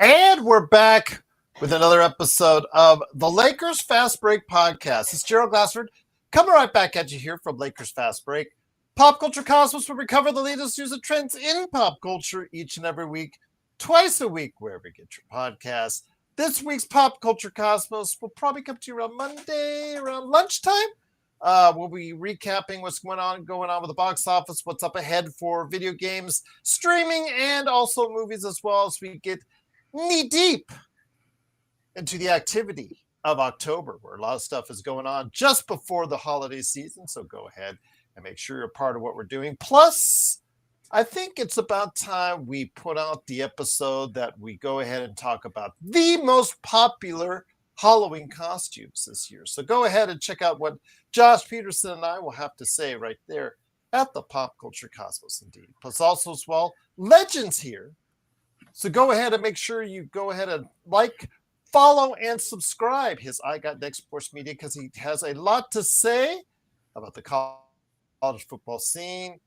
And we're back with another episode of the Lakers Fast Break podcast. It's Gerald Glassford coming right back at you here from Lakers Fast Break. Pop Culture Cosmos, where we cover the latest news and trends in pop culture each and every week, twice a week, wherever you get your podcasts. This week's Pop Culture Cosmos will probably come to you around Monday, around lunchtime. We'll be recapping what's going on with the box office, what's up ahead for video games, streaming, and also movies as well as we get knee deep into the activity of October, where a lot of stuff is going on just before the holiday season. So go ahead and make sure you're part of what we're doing. Plus, I think it's about time we put out the episode that we go ahead and talk about the most popular Halloween costumes this year. So go ahead and check out what Josh Peterson and I will have to say right there at the Pop Culture Cosmos, indeed. Plus also as well, Legends here. So go ahead and make sure you go ahead and like, follow, and subscribe his I Got Next Sports Media, because he has a lot to say about the college football scene.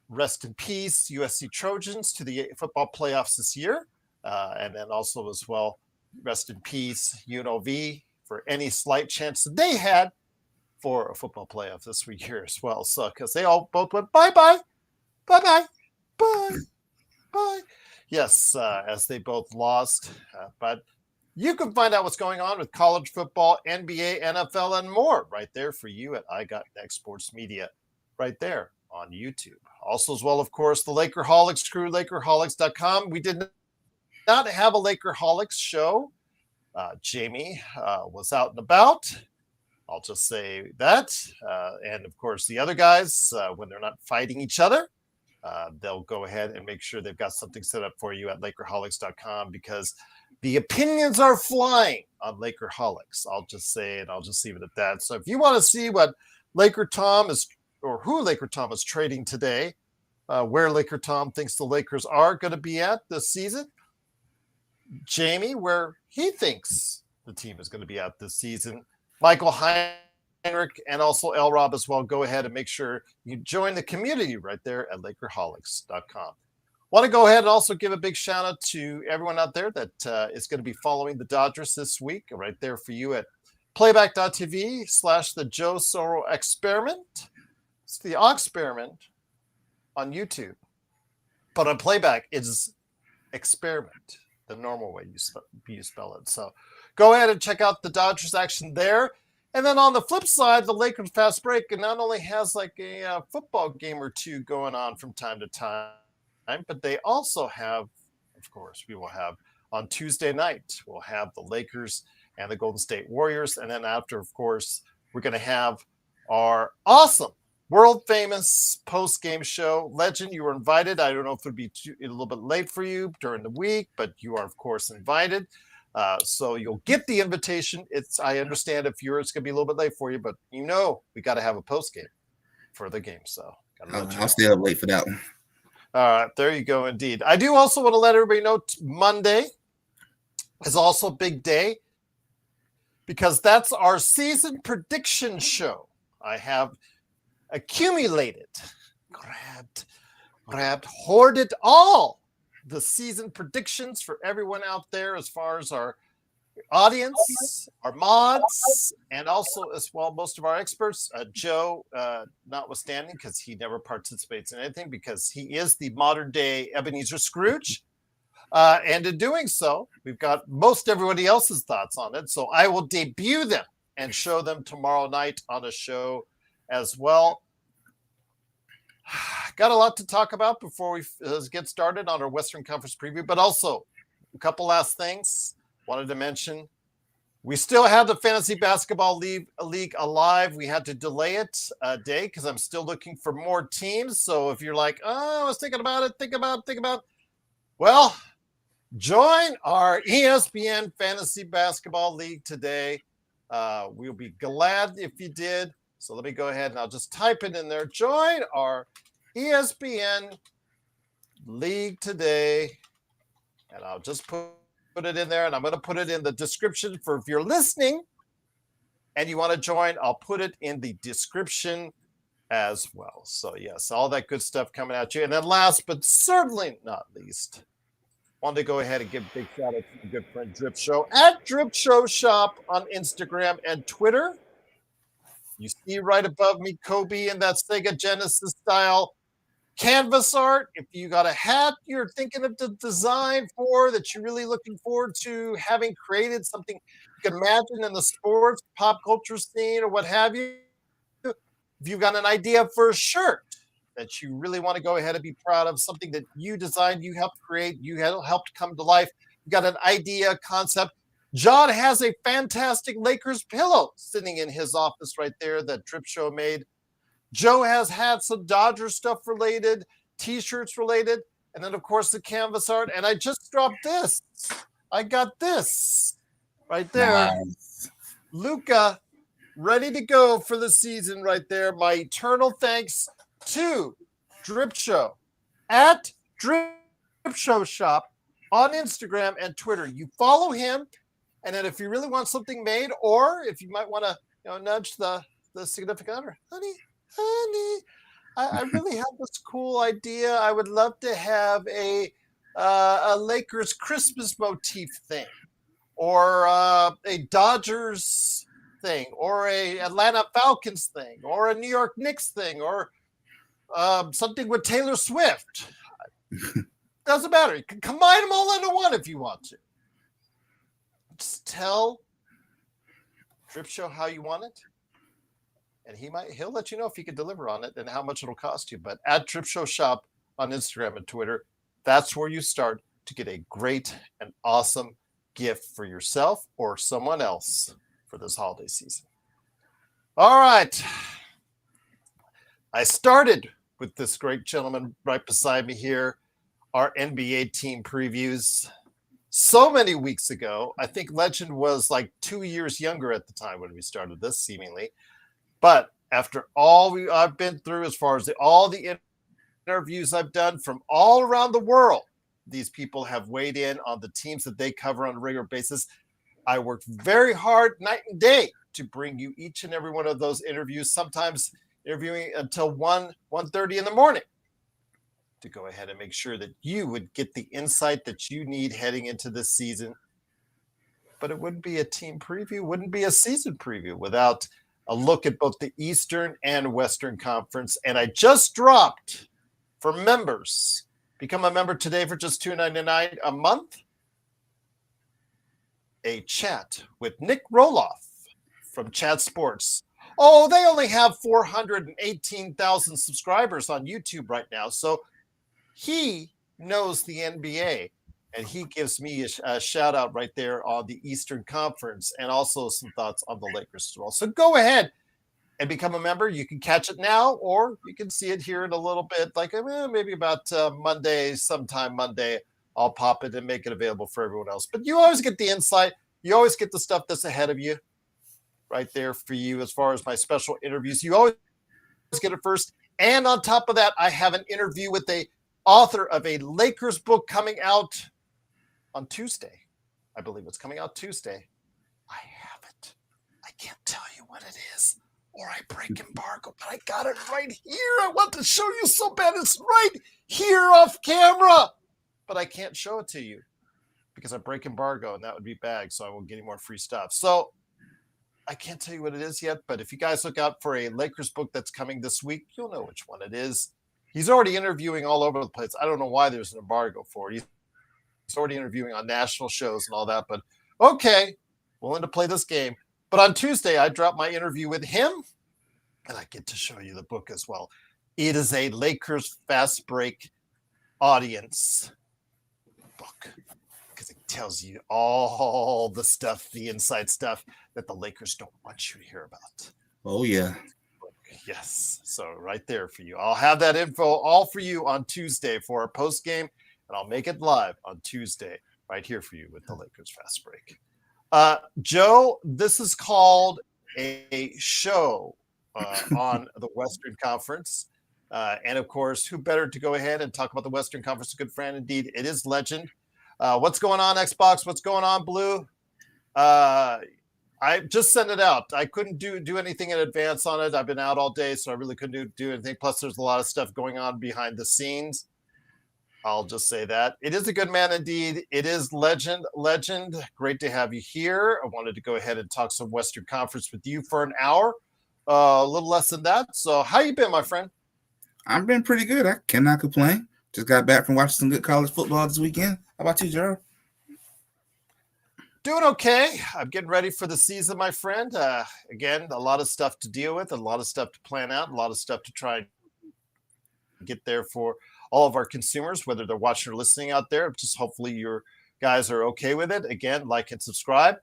Rest in peace, USC Trojans, to the football playoffs this year. And then also as well, rest in peace, UNLV, for any slight chance that they had for a football playoff this year as well. So, because they all both went bye-bye, bye-bye, bye, bye. Yes, as they both lost. But you can find out what's going on with college football, NBA, NFL, and more right there for you at I Got Next Sports Media, right there on YouTube. Also as well, of course, the Lakerholics crew, Lakerholics.com. We did not have a Lakerholics show. Jamie was out and about. I'll just say that. And of course, the other guys, when they're not fighting each other, they'll go ahead and make sure they've got something set up for you at Lakerholics.com, because the opinions are flying on Lakerholics. I'll just say, and I'll just leave it at that. So if you want to see what Laker Tom is, or who Laker Tom is trading today, where Laker Tom thinks the Lakers are going to be at this season, Jamie, where he thinks the team is going to be at this season, Michael Heinrich, and also L. Rob as well, go ahead and make sure you join the community right there at Lakerholics.com. Want to go ahead and also give a big shout out to everyone out there that is going to be following the Dodgers this week, right there for you at playback.tv/the Joe Soro Experiment. It's the Experiment on YouTube, but on playback it's Experiment, the normal way you spell it. So go ahead and check out the Dodgers action there. And then on the flip side, the Lakers Fast Break, it not only has like a football game or two going on from time to time, but they also have, of course, we will have on Tuesday night, we'll have the Lakers and the Golden State Warriors. And then after, of course, we're going to have our awesome, world famous post-game show. Legend, you were invited. I don't know if it would be a little bit late for you during the week, but you are, of course, invited. So you'll get the invitation. I understand if it's going to be a little bit late for you, but we got to have a post game for the game. So I'll stay up late for that one. All right, there you go. Indeed. I do also want to let everybody know Monday is also a big day, because that's our season prediction show. I have accumulated, hoarded all the season predictions for everyone out there, as far as our audience, our mods, and also as well most of our experts. Joe, notwithstanding, because he never participates in anything, because he is the modern day Ebenezer Scrooge. And in doing so, we've got most everybody else's thoughts on it. So I will debut them and show them tomorrow night on a show as well. Got a lot to talk about before we get started on our Western Conference preview, but also a couple last things wanted to mention. We still have the Fantasy Basketball League alive. We had to delay it a day because I'm still looking for more teams. So if you're like, oh, I was thinking about it, think about, well, join our ESPN Fantasy Basketball League today. We'll be glad if you did. So let me go ahead and I'll just type it in there. Join our ESPN League today. And I'll just put it in there. And I'm going to put it in the description for if you're listening and you want to join, I'll put it in the description as well. So yes, all that good stuff coming at you. And then last but certainly not least, wanted to go ahead and give a big shout out to my good friend Drip Show at Drip Show Shop on Instagram and Twitter. You see right above me, Kobe in that Sega Genesis style canvas art. If you got a hat you're thinking of the design for that you're really looking forward to having created something you can imagine in the sports, pop culture scene, or what have you, if you've got an idea for a shirt that you really want to go ahead and be proud of, something that you designed, you helped create, you helped come to life, you got an idea, concept. John has a fantastic Lakers pillow sitting in his office right there that Drip Show made. Joe has had some Dodger stuff related, t-shirts related, and then of course the canvas art. And I just dropped this. I got this right there. Nice. Luca, ready to go for the season right there. My eternal thanks to Drip Show at Drip Show Shop on Instagram and Twitter. You follow him, and then if you really want something made, or if you might want to nudge the significant other, honey, I really have this cool idea. I would love to have a Lakers Christmas motif thing, or a Dodgers thing, or a Atlanta Falcons thing, or a New York Knicks thing, or something with Taylor Swift. Doesn't matter. You can combine them all into one if you want to. Just tell Drip Show how you want it, and he'll let you know if he can deliver on it and how much it'll cost you. But at Drip Show Shop on Instagram and Twitter, that's where you start to get a great and awesome gift for yourself or someone else for this holiday season. All right. I started with this great gentleman right beside me here, our NBA team previews so many weeks ago. I think Legend was like 2 years younger at the time when we started this, seemingly. But after all I've been through, as far as all the interviews I've done from all around the world, these people have weighed in on the teams that they cover on a regular basis. I worked very hard night and day to bring you each and every one of those interviews, sometimes interviewing until 1:30 in the morning, to go ahead and make sure that you would get the insight that you need heading into this season. But it wouldn't be a team preview, wouldn't be a season preview without a look at both the Eastern and Western Conference. And I just dropped, for members, become a member today for just $2.99 a month, a chat with Nick Roloff from Chat Sports. Oh, they only have 418,000 subscribers on YouTube right now. So he knows the NBA, and he gives me a shout out right there on the Eastern Conference, and also some thoughts on the Lakers as well. So go ahead and become a member. You can catch it now, or you can see it here in a little bit, like maybe about Monday, sometime Monday. I'll pop it and make it available for everyone else. But you always get the insight. You always get the stuff that's ahead of you right there for you. As far as my special interviews, you always get it first. And on top of that, I have an interview with the author of a Lakers book coming out on Tuesday. I believe it's coming out Tuesday. I have it. I can't tell you what it is, or I break embargo, but I got it right here. I want to show you so bad. It's right here off camera, but I can't show it to you because I break embargo, and that would be bad, so I won't get any more free stuff. So I can't tell you what it is yet, but if you guys look out for a Lakers book that's coming this week, you'll know which one it is. He's already interviewing all over the place. I don't know why there's an embargo for it. He's already interviewing on national shows and all that, but okay, willing to play this game. But on Tuesday, I drop my interview with him, and I get to show you the book as well. It is a Lakers fast break audience book, because it tells you all the stuff, the inside stuff that the Lakers don't want you to hear about. Oh, yeah. Yes. So right there for you. I'll have that info all for you on Tuesday for our post game, and I'll make it live on Tuesday right here for you with the Lakers fast break. Joe, this is called a show on the Western Conference. And of course, who better to go ahead and talk about the Western Conference? A good friend indeed. It is Legend. What's going on, Xbox? What's going on, Blue? I just sent it out. I couldn't do anything in advance on it. I've been out all day, so I really couldn't do anything. Plus, there's a lot of stuff going on behind the scenes. I'll just say that. It is a good man indeed. It is legend. Great to have you here. I wanted to go ahead and talk some Western Conference with you for an hour. A little less than that. So how you been, my friend? I've been pretty good. I cannot complain. Just got back from watching some good college football this weekend. How about you, Gerald? Doing okay. I'm getting ready for the season, my friend. Again, a lot of stuff to deal with, a lot of stuff to plan out, a lot of stuff to try and get there for all of our consumers, whether they're watching or listening out there. Just hopefully your guys are okay with it. Again, like and subscribe.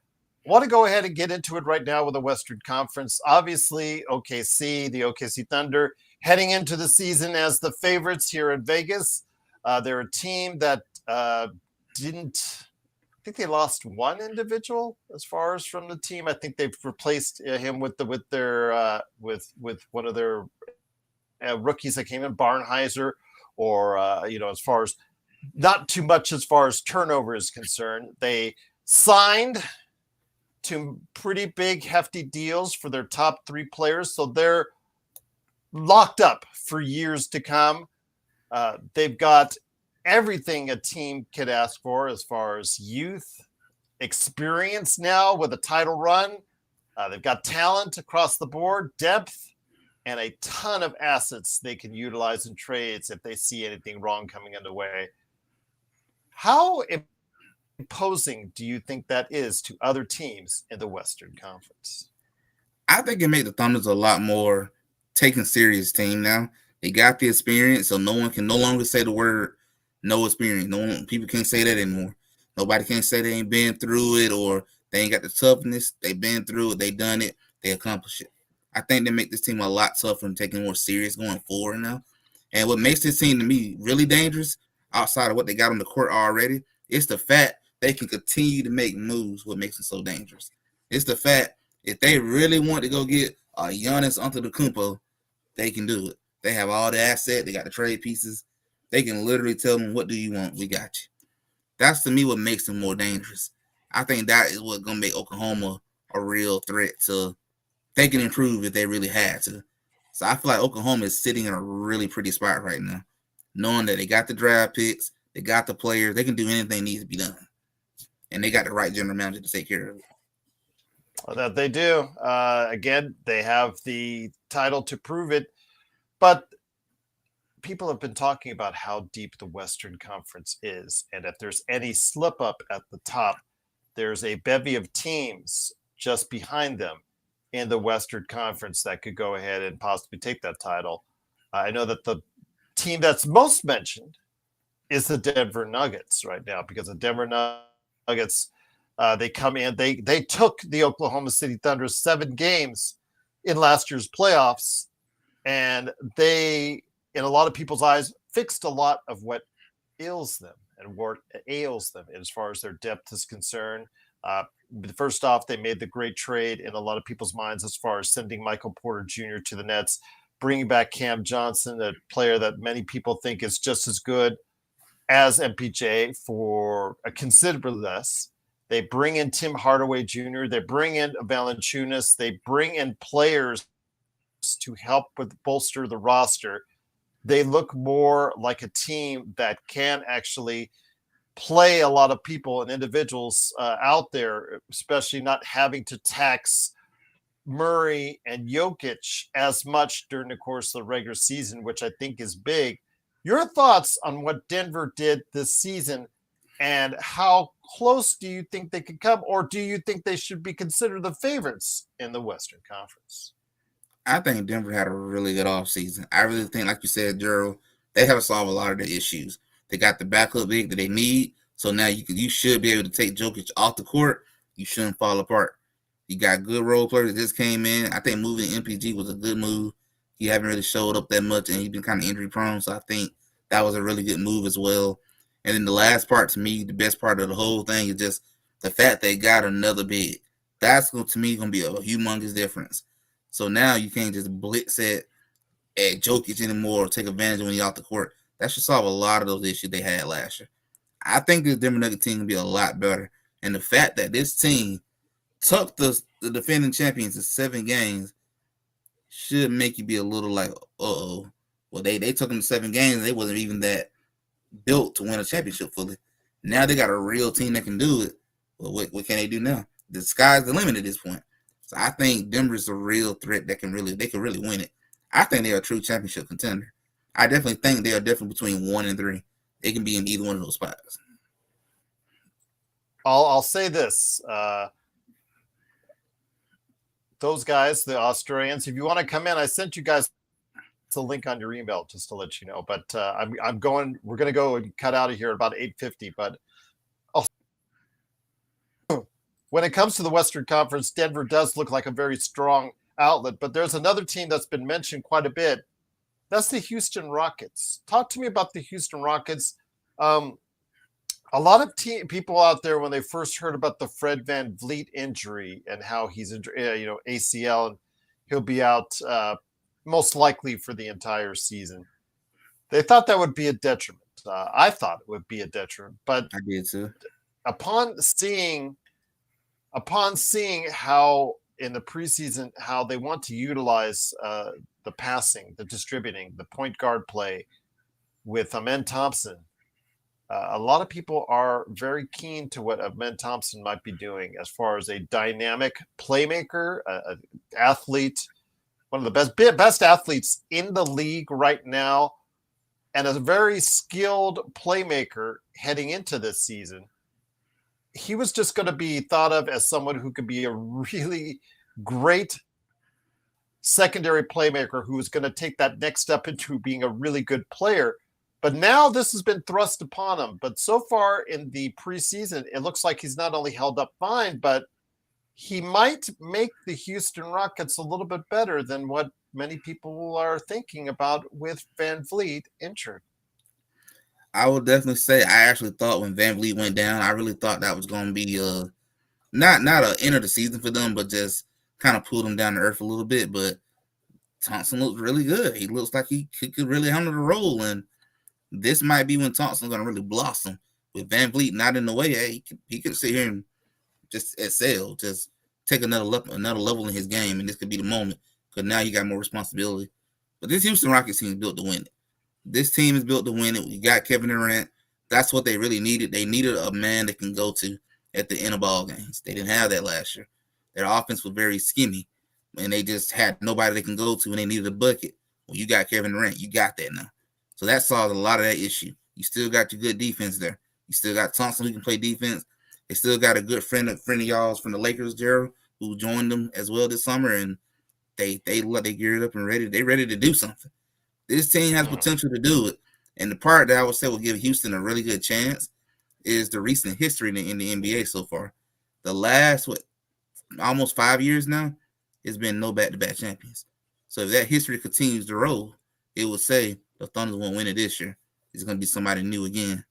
I want to go ahead and get into it right now with the Western Conference. Obviously, the OKC Thunder, heading into the season as the favorites here in Vegas. They're a team that didn't. I think they lost one individual as far as from the team. I think they've replaced him with one of their rookies that came in, Barnheiser, or as far as not too much as far as turnover is concerned. They signed to pretty big, hefty deals for their top three players, so they're locked up for years to come. They've got everything a team could ask for as far as youth, experience now with a title run. They've got talent across the board, depth, and a ton of assets they can utilize in trades if they see anything wrong coming underway. How imposing do you think that is to other teams in the Western Conference? I think it made the Thunders a lot more taken serious team now. They got the experience, so no one can no longer say the word no experience. People can't say that anymore. Nobody can say they ain't been through it or they ain't got the toughness. They've been through it. They done it. They accomplished it. I think they make this team a lot tougher and taking more serious going forward now. And what makes this team to me really dangerous, outside of what they got on the court already, is the fact they can continue to make moves. What makes it so dangerous? It's the fact if they really want to go get a Giannis Antetokounmpo, they can do it. They have all the assets. They got the trade pieces. They can literally tell them, what do you want? We got you. That's, to me, what makes them more dangerous. I think that is what's going to make Oklahoma a real threat to they can improve if they really had to. So I feel like Oklahoma is sitting in a really pretty spot right now, knowing that they got the draft picks, they got the players, they can do anything needs to be done. And they got the right general manager to take care of it. Well, that they do. Again, they have the title to prove it. But people have been talking about how deep the Western Conference is. And if there's any slip up at the top, there's a bevy of teams just behind them in the Western Conference that could go ahead and possibly take that title. I know that the team that's most mentioned is the Denver Nuggets right now, because the Denver Nuggets, they come in, they took the Oklahoma City Thunder 7 games in last year's playoffs, and they, in a lot of people's eyes, fixed a lot of what ails them and what ails them as far as their depth is concerned. First off, they made the great trade in a lot of people's minds as far as sending Michael Porter Jr. to the Nets, bringing back Cam Johnson, a player that many people think is just as good as MPJ for a considerably less. They bring in Tim Hardaway Jr., they bring in Valanciunas, they bring in players to help with bolster the roster. They look more like a team that can actually play a lot of people and individuals out there, especially not having to tax Murray and Jokic as much during the course of the regular season, which I think is big. Your thoughts on what Denver did this season, and how close do you think they could come, or do you think they should be considered the favorites in the Western Conference? I think Denver had a really good offseason. I really think, like you said, Gerald, they have to solve a lot of their issues. They got the backup big that they need, so now you should be able to take Jokic off the court. You shouldn't fall apart. You got good role players that just came in. I think moving MPG was a good move. He haven't really showed up that much, and he's been kind of injury prone, so I think that was a really good move as well. And then the last part, to me, the best part of the whole thing is just the fact they got another big. That's, to me, going to be a humongous difference. So now you can't just blitz at Jokic anymore or take advantage when he's off the court. That should solve a lot of those issues they had last year. I think this Denver Nuggets team will be a lot better. And the fact that this team took the defending champions to 7 games should make you be a little like, uh-oh. Well, they took them to 7 games. They wasn't even that built to win a championship fully. Now they got a real team that can do it. Well, what can they do now? The sky's the limit at this point. So I think Denver's a real threat that can really win it. I think they're a true championship contender. I definitely think they are definitely between 1 and 3. They can be in either one of those spots. I'll say this. Those guys, the Australians, if you want to come in, I sent you guys a link on your email just to let you know. But we're going to go and cut out of here at about 8:50. But when it comes to the Western Conference, Denver does look like a very strong outlet. But there's another team that's been mentioned quite a bit. That's the Houston Rockets. Talk to me about the Houston Rockets. A lot of people out there, when they first heard about the Fred VanVleet injury and how he's, ACL, and he'll be out most likely for the entire season, they thought that would be a detriment. I thought it would be a detriment, but I did too. Upon seeing how in the preseason how they want to utilize the passing, the distributing, the point guard play with Amen Thompson. A lot of people are very keen to what Amen Thompson might be doing as far as a dynamic playmaker, an athlete, one of the best athletes in the league right now, and a very skilled playmaker heading into this season. He was just going to be thought of as someone who could be a really great secondary playmaker who is going to take that next step into being a really good player. But now this has been thrust upon him. But so far in the preseason, it looks like he's not only held up fine, but he might make the Houston Rockets a little bit better than what many people are thinking about with VanVleet injured. I would definitely say I actually thought when VanVleet went down, I really thought that was going to be not a end of the season for them, but just kind of pulled them down to earth a little bit. But Thompson looks really good. He looks like he could really handle the role, and this might be when Thompson's going to really blossom. With VanVleet not in the way, he could sit here and just excel, just take another level in his game, and this could be the moment because now he got more responsibility. But this Houston Rockets team is built to win it. This team is built to win it. We got Kevin Durant. That's what they really needed. They needed a man they can go to at the end of ball games. They didn't have that last year. Their offense was very skinny, and they just had nobody they can go to, and they needed a bucket. Well, you got Kevin Durant. You got that now. So that solved a lot of that issue. You still got your good defense there. You still got Thompson who can play defense. They still got a good friend of y'all's from the Lakers, Gerald, who joined them as well this summer, and they geared up and ready. They ready to do something. This team has potential to do it. And the part that I would say will give Houston a really good chance is the recent history in the NBA so far. The last, almost 5 years now, it's been no back-to-back champions. So if that history continues to roll, it would say the Thunder won't win it this year. It's going to be somebody new again.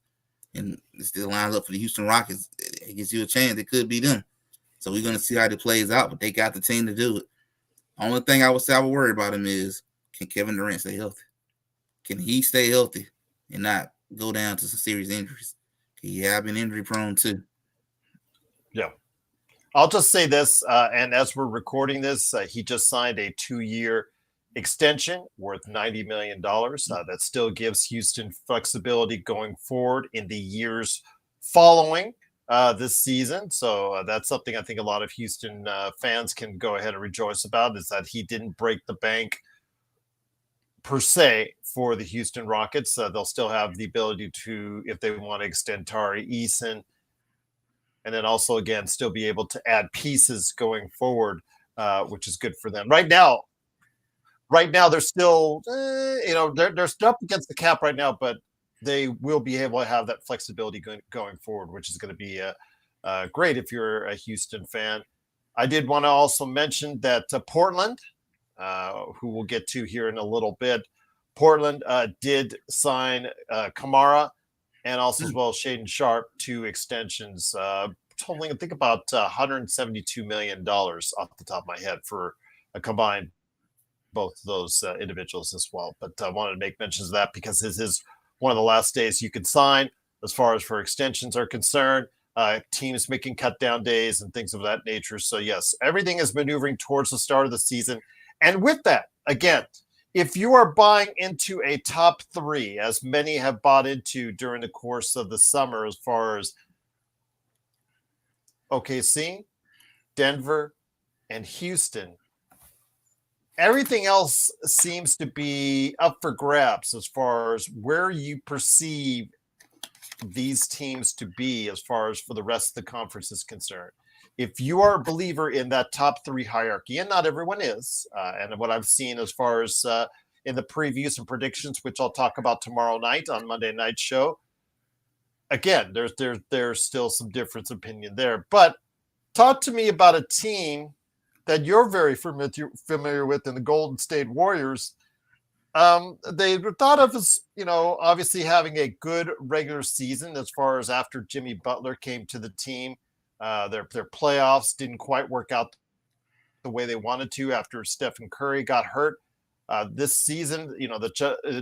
And it still lines up for the Houston Rockets. It gives you a chance. It could be them. So we're going to see how it plays out, but they got the team to do it. Only thing I would say I would worry about him is, can Kevin Durant stay healthy? Can he stay healthy and not go down to some serious injuries? He have been injury prone too. Yeah. I'll just say this, and as we're recording this, he just signed a 2-year extension worth $90 million. That still gives Houston flexibility going forward in the years following this season. So that's something I think a lot of Houston fans can go ahead and rejoice about, is that he didn't break the bank per se for the Houston Rockets. They'll still have the ability to, if they want to extend Tari Eason, and then also, again, still be able to add pieces going forward, which is good for them. Right now, they're still, they're up against the cap right now, but they will be able to have that flexibility going forward, which is going to be great if you're a Houston fan. I did want to also mention that Portland, who we'll get to here in a little bit, Portland did sign Kamara and also as well Shaden Sharp, 2 extensions, totaling, I think, about $172 million off the top of my head for a combined both of those individuals as well. But I wanted to make mentions of that because this is one of the last days you can sign as far as for extensions are concerned. Teams making cut down days and things of that nature. So yes, everything is maneuvering towards the start of the season. And with that, again, if you are buying into a top three, as many have bought into during the course of the summer, as far as OKC, Denver, and Houston, everything else seems to be up for grabs as far as where you perceive these teams to be as far as for the rest of the conference is concerned. If you are a believer in that top three hierarchy, and not everyone is, and what I've seen as far as in the previews and predictions, which I'll talk about tomorrow night on Monday Night Show, again, there's still some difference of opinion there. But talk to me about a team that you're very familiar with in the Golden State Warriors. They were thought of as, obviously having a good regular season as far as after Jimmy Butler came to the team. Their playoffs didn't quite work out the way they wanted to after Stephen Curry got hurt. This season,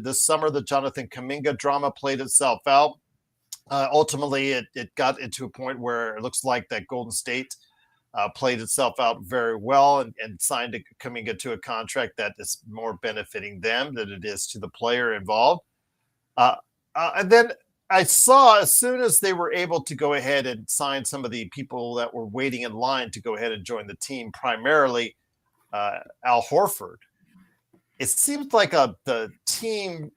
this summer, the Jonathan Kuminga drama played itself out. Ultimately, it got into a point where it looks like that Golden State played itself out very well and signed Kuminga to a contract that is more benefiting them than it is to the player involved. And then I saw as soon as they were able to go ahead and sign some of the people that were waiting in line to go ahead and join the team, primarily Al Horford, it seemed like the team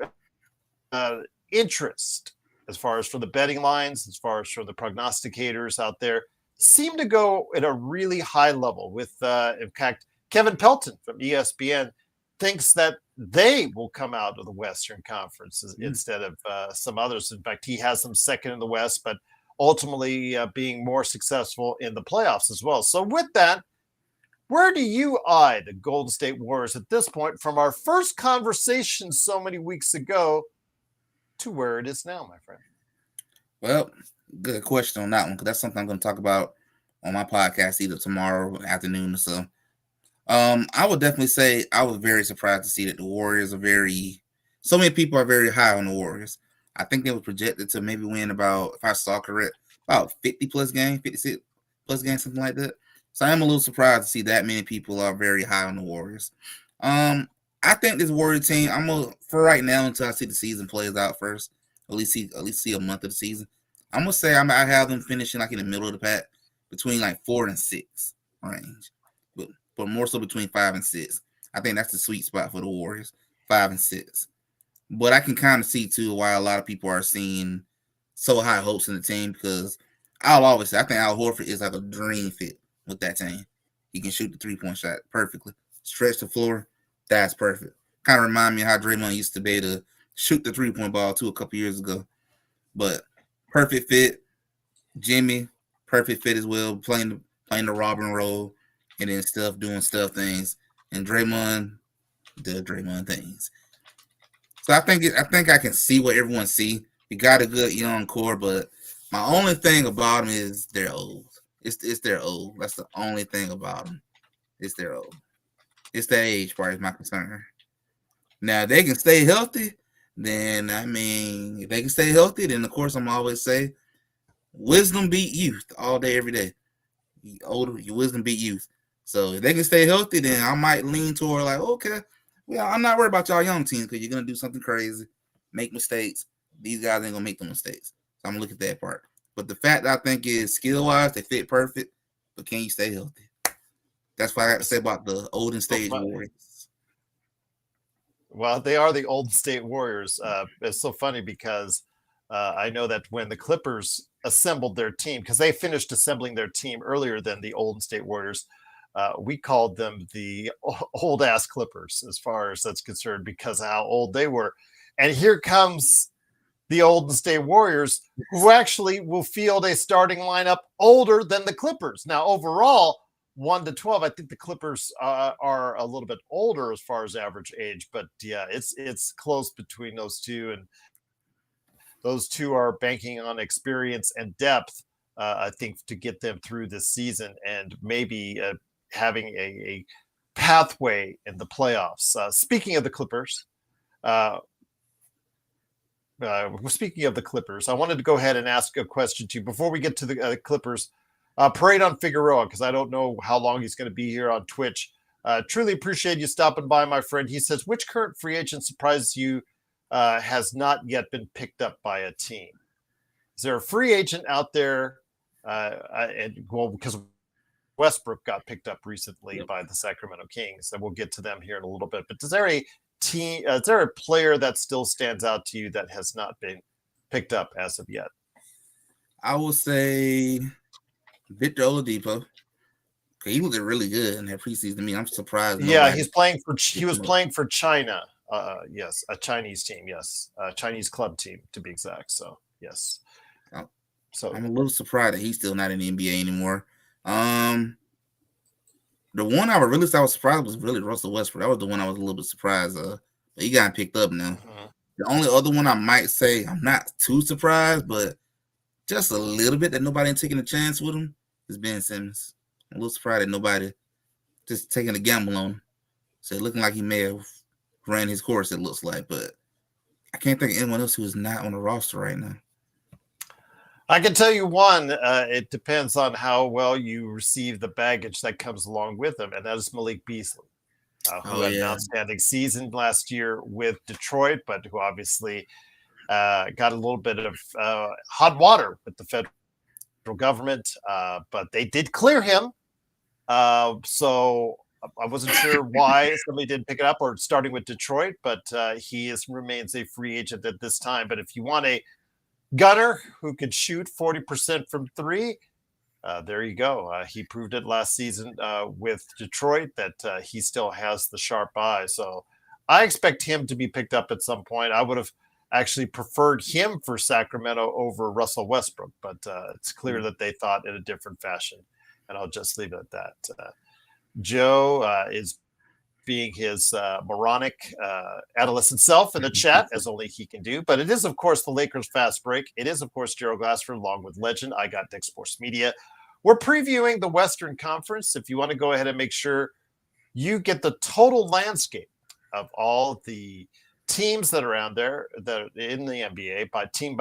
interest, as far as for the betting lines, as far as for the prognosticators out there, seem to go at a really high level with, in fact, Kevin Pelton from ESPN thinks that they will come out of the Western Conference instead of some others. In fact, he has them second in the West, but ultimately being more successful in the playoffs as well. So with that, where do you eye the Golden State Warriors at this point from our first conversation so many weeks ago to where it is now, my friend? Well, good question on that one, because that's something I'm going to talk about on my podcast either tomorrow afternoon or so. I would definitely say I was very surprised to see that the Warriors so many people are very high on the Warriors. I think they were projected to maybe win about, if I saw correct, about 50 plus games, 56 plus games, something like that. So I am a little surprised to see that many people are very high on the Warriors. I think this Warrior team, for right now until I see the season plays out first, at least see a month of the season, I'm gonna say I have them finishing like in the middle of the pack, between like 4 and 6 range, but more so between 5 and 6. I think that's the sweet spot for the Warriors, 5 and 6. But I can kind of see too why a lot of people are seeing so high hopes in the team, because I'll always say I think Al Horford is like a dream fit with that team. He can shoot the 3-point shot perfectly, stretch the floor. That's perfect. Kind of remind me of how Draymond used to be able to shoot the 3-point ball too a couple years ago. But perfect fit. Jimmy, perfect fit as well, playing the Robin role, and then doing stuff things, and Draymond, the Draymond things. So I think I can see what everyone see. We got a good young core, but my only thing about them is they're old. It's they're old. That's the only thing about them. It's they're old. It's the age part is my concern. Now, if they can stay healthy, then if they can stay healthy, then of course I'm always say, wisdom beat youth all day, every day. Your wisdom beat youth. So if they can stay healthy, then I might lean toward like, okay, well, I'm not worried about y'all young teams because you're gonna do something crazy, make mistakes. These guys ain't gonna make the mistakes. So I'm gonna look at that part. But the fact that I think is skill-wise, they fit perfect, but can you stay healthy? That's what I got to say about the Golden State Warriors. Well, they are the Golden State Warriors. It's so funny because I know that when the Clippers assembled their team, because they finished assembling their team earlier than the Golden State Warriors, we called them the old-ass Clippers as far as that's concerned because of how old they were. And here comes the Golden State Warriors, who actually will field a starting lineup older than the Clippers. Now, overall, 1 to 12, I think the Clippers are a little bit older as far as average age, but yeah, it's close between those two, and those two are banking on experience and depth, I think, to get them through this season and maybe having a pathway in the playoffs. Speaking of the Clippers, I wanted to go ahead and ask a question to you before we get to the Clippers. Parade on Figueroa, because I don't know how long he's going to be here on Twitch. Truly appreciate you stopping by, my friend. He says, which current free agent surprises you has not yet been picked up by a team? Is there a free agent out there? Because Westbrook got picked up recently by the Sacramento Kings, and we'll get to them here in a little bit. But is there a team? Is there a player that still stands out to you that has not been picked up as of yet? I would say Victor Oladipo. He looked really good in that preseason. I mean, I'm surprised. Yeah, he was playing for China. Yes, a Chinese team. Yes, a Chinese club team to be exact. So yes. So I'm a little surprised that he's still not in the NBA anymore. The one I was surprised was really Russell Westbrook. That was the one I was a little bit surprised of. But he got picked up now. Mm-hmm. The only other one I might say I'm not too surprised, but just a little bit that nobody ain't taking a chance with him is Ben Simmons. I'm a little surprised that nobody just taking a gamble on him. So looking like he may have ran his course, it looks like. But I can't think of anyone else who is not on the roster right now. I can tell you one, it depends on how well you receive the baggage that comes along with him, and that is Malik Beasley, who had an outstanding season last year with Detroit, but who obviously got a little bit of hot water with the federal government, but they did clear him. So I wasn't sure why somebody didn't pick it up, or starting with Detroit, but he remains a free agent at this time. But if you want a gunner who could shoot 40% from three, there you go. He proved it last season with Detroit that he still has the sharp eye. So I expect him to be picked up at some point. I would have actually preferred him for Sacramento over Russell Westbrook, but it's clear that they thought in a different fashion, and I'll just leave it at that. Joe is being his moronic adolescent self in the chat, as only he can do. But it is, of course, the Lakers Fast Break. It is, of course, Gerald Glassford, along with legend. I got Dick Sports Media. We're previewing the Western Conference. If you want to go ahead and make sure you get the total landscape of all the teams that are out there that are in the NBA by team,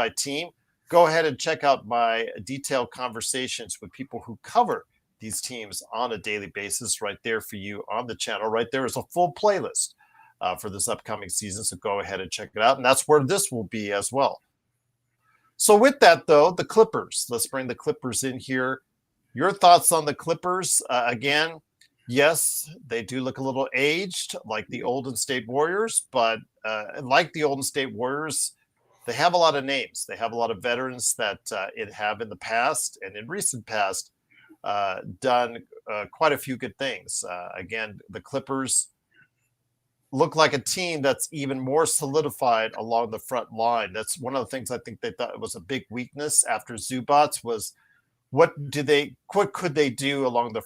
go ahead and check out my detailed conversations with people who cover these teams on a daily basis right there for you on the channel. Right there is a full playlist for this upcoming season, so go ahead and check it out, and that's where this will be as well. So with that, though, the Clippers. Let's bring the Clippers in here. Your thoughts on the Clippers? Again, yes, they do look a little aged, like the Golden State Warriors, but like the Golden State Warriors, they have a lot of names. They have a lot of veterans that it have in the past and in recent past done quite a few good things. Again, the Clippers look like a team that's even more solidified along the front line. That's one of the things I think they thought was a big weakness after Zubats was what could they do along the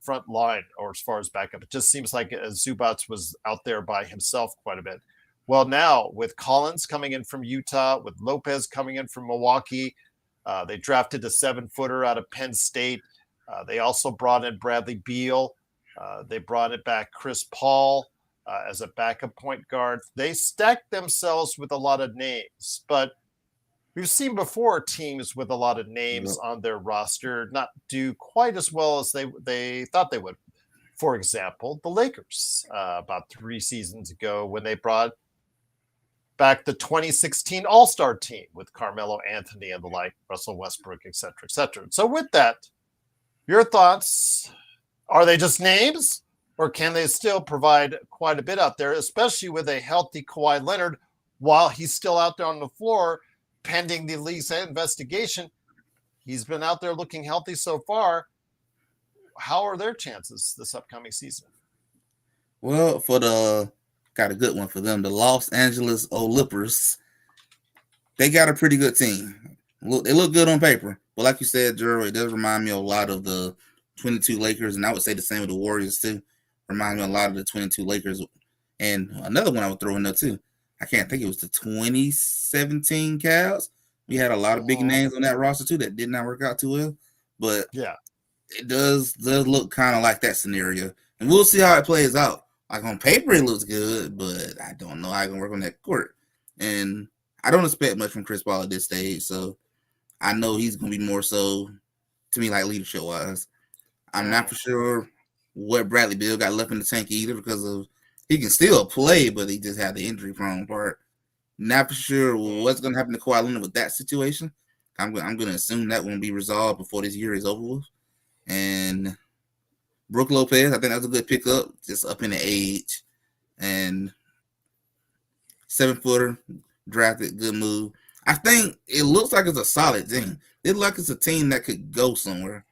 front line or as far as backup? It just seems like Zubats was out there by himself quite a bit. Well, now with Collins coming in from Utah, with Lopez coming in from Milwaukee, they drafted a 7-footer out of Penn State. They also brought in Bradley Beal. They brought it back Chris Paul as a backup point guard. They stacked themselves with a lot of names, but we've seen before teams with a lot of names on their roster not do quite as well as they thought they would. For example, the Lakers about 3 seasons ago when they brought back the 2016 All-Star team with Carmelo Anthony and the like, Russell Westbrook, et cetera, et cetera. So with that, your thoughts, are they just names or can they still provide quite a bit out there, especially with a healthy Kawhi Leonard while he's still out there on the floor pending the league's investigation? He's been out there looking healthy so far. How are their chances this upcoming season? Well, got a good one for them. The Los Angeles Clippers, they got a pretty good team. They look good on paper, but like you said, Gerald, it does remind me a lot of the 22 Lakers, and I would say the same with the Warriors too. Remind me a lot of the 22 Lakers. And another one I would throw in there too. I can't think, it was the 2017 Cavs. We had a lot of big names on that roster too that did not work out too well, but yeah, it does look kind of like that scenario, and we'll see how it plays out. Like on paper, it looks good, but I don't know how I can work on that court. And I don't expect much from Chris Paul at this stage, so I know he's going to be more so, to me, like leadership-wise. I'm not for sure what Bradley Beal got left in the tank either, because of he can still play, but he just had the injury prone part. Not for sure what's going to happen to Kawhi Leonard with that situation. I'm going to assume that won't be resolved before this year is over with. And Brook Lopez, I think that's a good pickup, just up in the age. And 7-footer, drafted, good move. I think it looks like it's a solid team. It looks like it's a team that could go somewhere.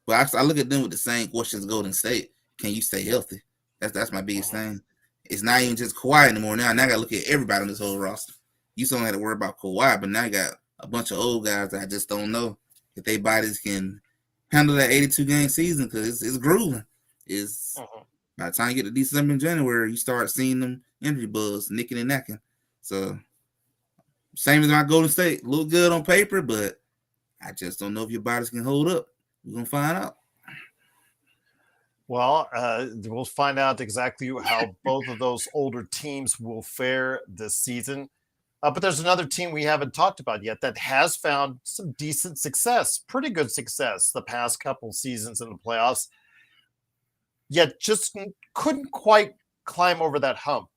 But I look at them with the same questions Golden State. Can you stay healthy? That's my biggest thing. It's not even just Kawhi anymore now. Now I got to look at everybody on this whole roster. You still had to worry about Kawhi, but now you got a bunch of old guys that I just don't know if their bodies can handle that 82-game season, because it's grueling. By the time you get to December and January, you start seeing them injury buzz, nicking and knacking. So, same as my Golden State. Look good on paper, but I just don't know if your bodies can hold up. We're going to find out. Well, we'll find out exactly how both of those older teams will fare this season. But there's another team we haven't talked about yet that has found some decent success, pretty good success the past couple seasons in the playoffs, yet just couldn't quite climb over that hump.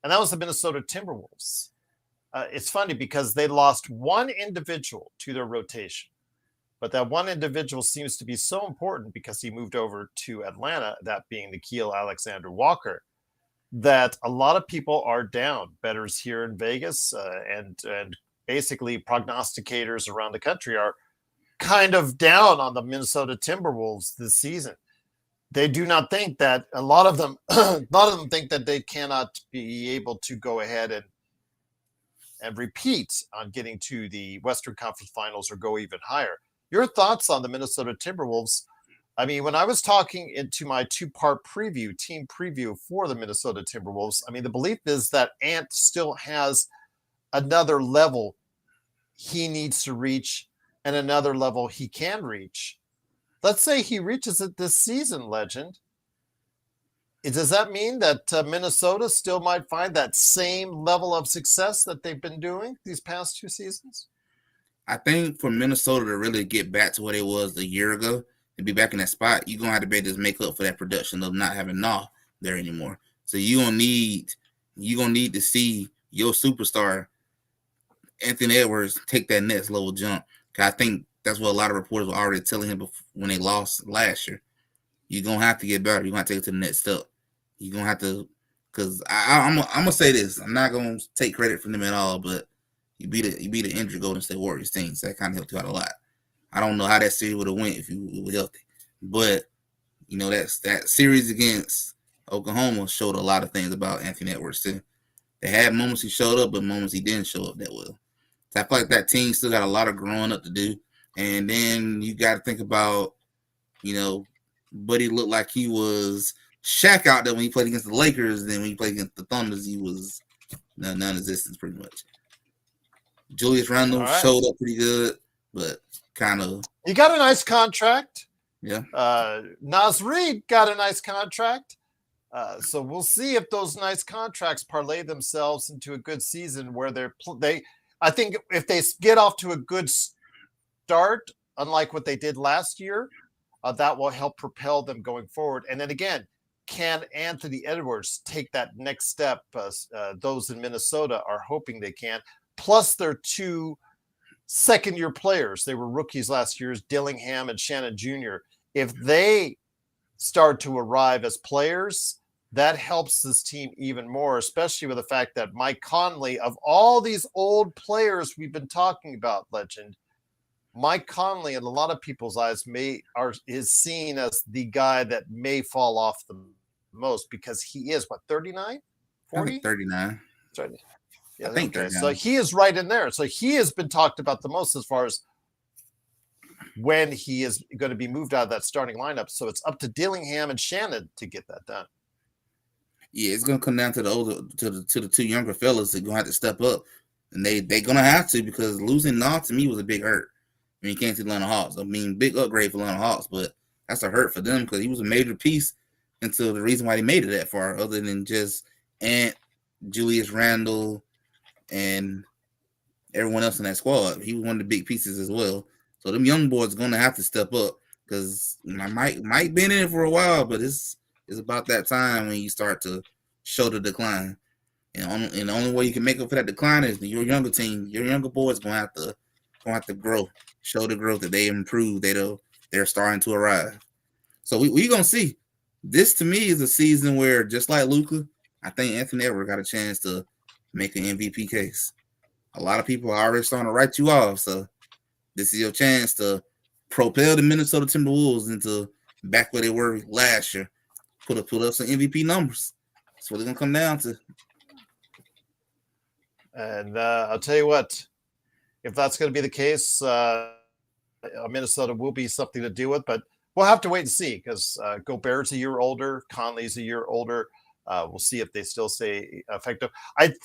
And that was the Minnesota Timberwolves. It's funny because they lost one individual to their rotation. But that one individual seems to be so important because he moved over to Atlanta, that being Nickeil Alexander-Walker, that a lot of people are down. Bettors here in Vegas and basically prognosticators around the country are kind of down on the Minnesota Timberwolves this season. They do not think that a lot of them think that they cannot be able to go ahead and repeat on getting to the Western Conference Finals or go even higher. Your thoughts on the Minnesota Timberwolves? I mean, when I was talking into my two-part team preview for the Minnesota Timberwolves, I mean, the belief is that Ant still has another level he needs to reach and another level he can reach. Let's say he reaches it this season, Legend. Does that mean that Minnesota still might find that same level of success that they've been doing these past two seasons? I think for Minnesota to really get back to what it was a year ago, to be back in that spot, you're going to have to be able to make up for that production of not having Nah there anymore. So you're going to need to see your superstar, Anthony Edwards, take that next level jump. Because I think that's what a lot of reporters were already telling him when they lost last year. You're going to have to get better. You're going to have to take it to the next step. You're going to have to, because I'm going to say this. I'm not going to take credit from them at all, but you beat an injured Golden State Warriors team, so that kind of helped you out a lot. I don't know how that series would have went if you were healthy, but you know that series against Oklahoma showed a lot of things about Anthony Edwards too. They had moments he showed up, but moments he didn't show up that well. So I feel like that team still got a lot of growing up to do. And then you got to think about, Buddy looked like he was Shaq out there when he played against the Lakers. Then when he played against the Thunders, he was non-existent pretty much. Julius Randle showed up pretty good, but kind of. He got a nice contract. Yeah. Naz Reid got a nice contract. So we'll see if those nice contracts parlay themselves into a good season where I think if they get off to a good start, unlike what they did last year, that will help propel them going forward. And then again, can Anthony Edwards take that next step? Those in Minnesota are hoping they can. Plus, they're two second-year players. They were rookies last year, Dillingham and Shannon Jr. If they start to arrive as players, that helps this team even more, especially with the fact that Mike Conley, of all these old players we've been talking about, Legend, Mike Conley, in a lot of people's eyes, is seen as the guy that may fall off the most because he is, 39? 40? 39. That's right. Yeah, I think so he is right in there. So he has been talked about the most as far as when he is going to be moved out of that starting lineup. So it's up to Dillingham and Shannon to get that done. Yeah, it's going to come down to the two younger fellas that are going to have to step up, and they're going to have to, because losing Nah to me was a big hurt. I mean, you can't see Atlanta Hawks. I mean, big upgrade for Atlanta Hawks, but that's a hurt for them because he was a major piece into the reason why they made it that far, other than just Ant, Julius Randle, and everyone else in that squad. He was one of the big pieces as well. So them young boys are going to have to step up. because Mike been in it for a while, but it's about that time when you start to show the decline. And the only way you can make up for that decline is your younger team, your younger boys gonna have to grow, show the growth that they improve. They're starting to arrive. So we gonna see. This to me is a season where, just like Luka, I think Anthony Edwards got a chance to make an MVP case. A lot of people are already starting to write you off, so this is your chance to propel the Minnesota Timberwolves into back where they were last year. Put up some MVP numbers. That's what it's gonna come down to. And I'll tell you what, if that's going to be the case, Minnesota will be something to deal with, but we'll have to wait and see because Gobert's a year older, Conley's a year older. We'll see if they still stay effective.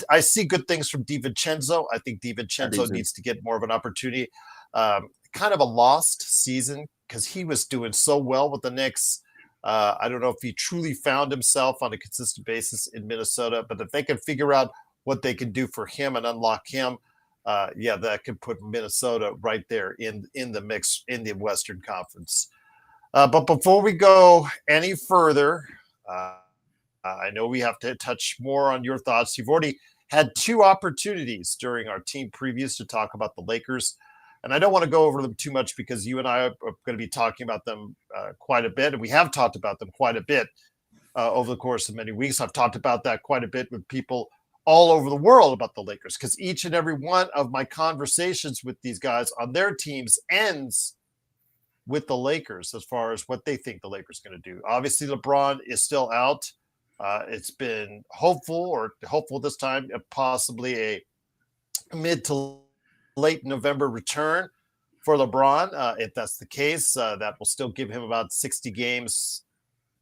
I see good things from DiVincenzo. I think DiVincenzo needs to get more of an opportunity. Kind of a lost season because he was doing so well with the Knicks. I don't know if he truly found himself on a consistent basis in Minnesota, but if they can figure out what they can do for him and unlock him, that could put Minnesota right there in the mix in the Western Conference. But before we go any further, I know we have to touch more on your thoughts. You've already had 2 opportunities during our team previews to talk about the Lakers. And I don't want to go over them too much because you and I are going to be talking about them quite a bit. And we have talked about them quite a bit over the course of many weeks. I've talked about that quite a bit with people all over the world about the Lakers because each and every one of my conversations with these guys on their teams ends with the Lakers as far as what they think the Lakers are going to do. Obviously, LeBron is still out. It's been hopeful this time, possibly a mid to late November return for LeBron. If that's the case, that will still give him about 60 games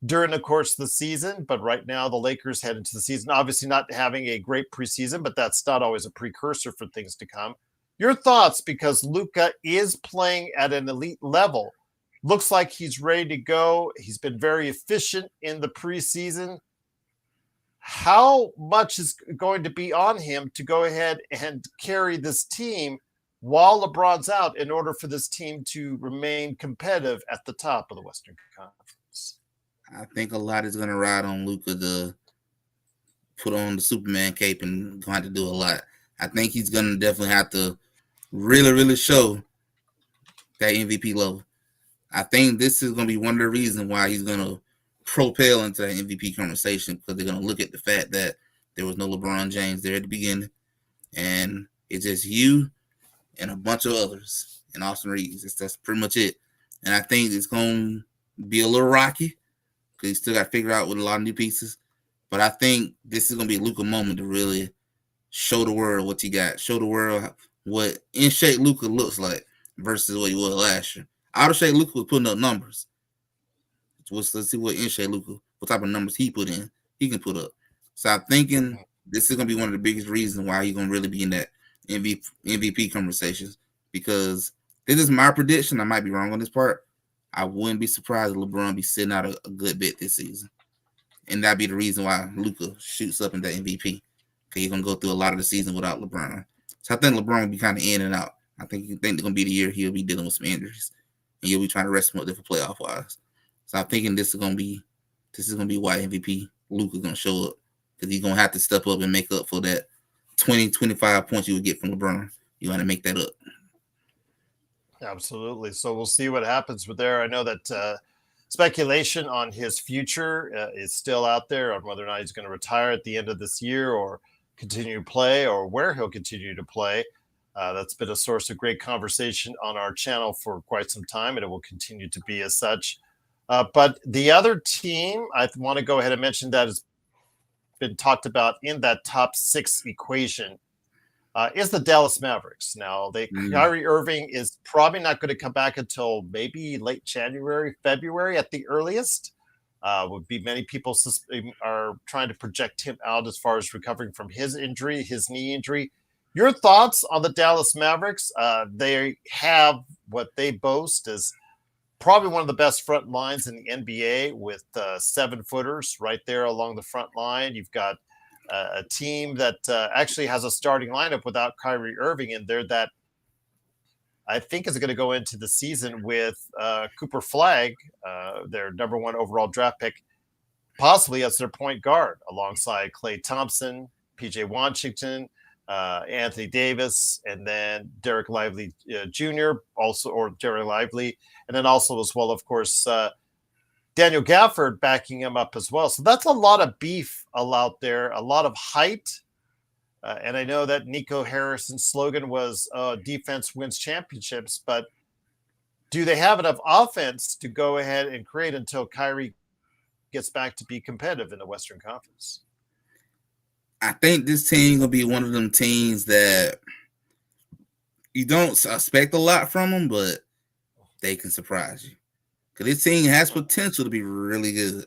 during the course of the season. But right now, the Lakers head into the season, obviously not having a great preseason, but that's not always a precursor for things to come. Your thoughts, because Luka is playing at an elite level. Looks like he's ready to go. He's been very efficient in the preseason. How much is going to be on him to go ahead and carry this team while LeBron's out in order for this team to remain competitive at the top of the Western Conference? I think a lot is going to ride on Luka to put on the Superman cape and going to have to do a lot. I think he's going to definitely have to really, really show that MVP level. I think this is going to be one of the reasons why he's going to propel into that MVP conversation because they're going to look at the fact that there was no LeBron James there at the beginning, and it's just you and a bunch of others and Austin Reeves. That's pretty much it. And I think it's going to be a little rocky because you still got to figure out with a lot of new pieces. But I think this is going to be a Luka moment to really show the world what you got, show the world what in shape Luka looks like versus what he was last year. Out of shape Luka was putting up numbers. Let's see what in shape Luka, what type of numbers he can put up. So I'm thinking this is going to be one of the biggest reasons why he's going to really be in that MVP conversations because this is my prediction. I might be wrong on this part. I wouldn't be surprised if LeBron be sitting out a good bit this season. And that'd be the reason why Luka shoots up in that MVP. Because he's going to go through a lot of the season without LeBron. So I think LeBron will be kind of in and out. I think it's going to be the year he'll be dealing with some injuries. And you'll be trying to rest him up there for playoff-wise. So I'm thinking this is going to be why MVP Luka's going to show up. Because he's going to have to step up and make up for that 20, 25 points you would get from LeBron. You want to make that up. Absolutely. So we'll see what happens with there. I know that speculation on his future is still out there on whether or not he's going to retire at the end of this year or continue to play or where he'll continue to play. That's been a source of great conversation on our channel for quite some time, and it will continue to be as such. But the other team I want to go ahead and mention that has been talked about in that top 6 equation is the Dallas Mavericks. Now, Kyrie Irving is probably not going to come back until maybe late January, February at the earliest. Would be many people are trying to project him out as far as recovering from his injury, his knee injury. Your thoughts on the Dallas Mavericks? They have what they boast as probably one of the best front lines in the NBA with 7-footers right there along the front line. You've got a team that actually has a starting lineup without Kyrie Irving, and they're that I think is going to go into the season with Cooper Flagg, their number 1 overall draft pick, possibly as their point guard alongside Klay Thompson, PJ Washington, Anthony Davis, and then Derek Lively Jr. also, or Derek Lively, and then also as well, of course, Daniel Gafford backing him up as well. So that's a lot of beef out there, a lot of height. And I know that Nico Harrison's slogan was defense wins championships, but do they have enough offense to go ahead and create until Kyrie gets back to be competitive in the Western Conference? I think this team will be one of them teams that you don't expect a lot from them, but they can surprise you. Because this team has potential to be really good.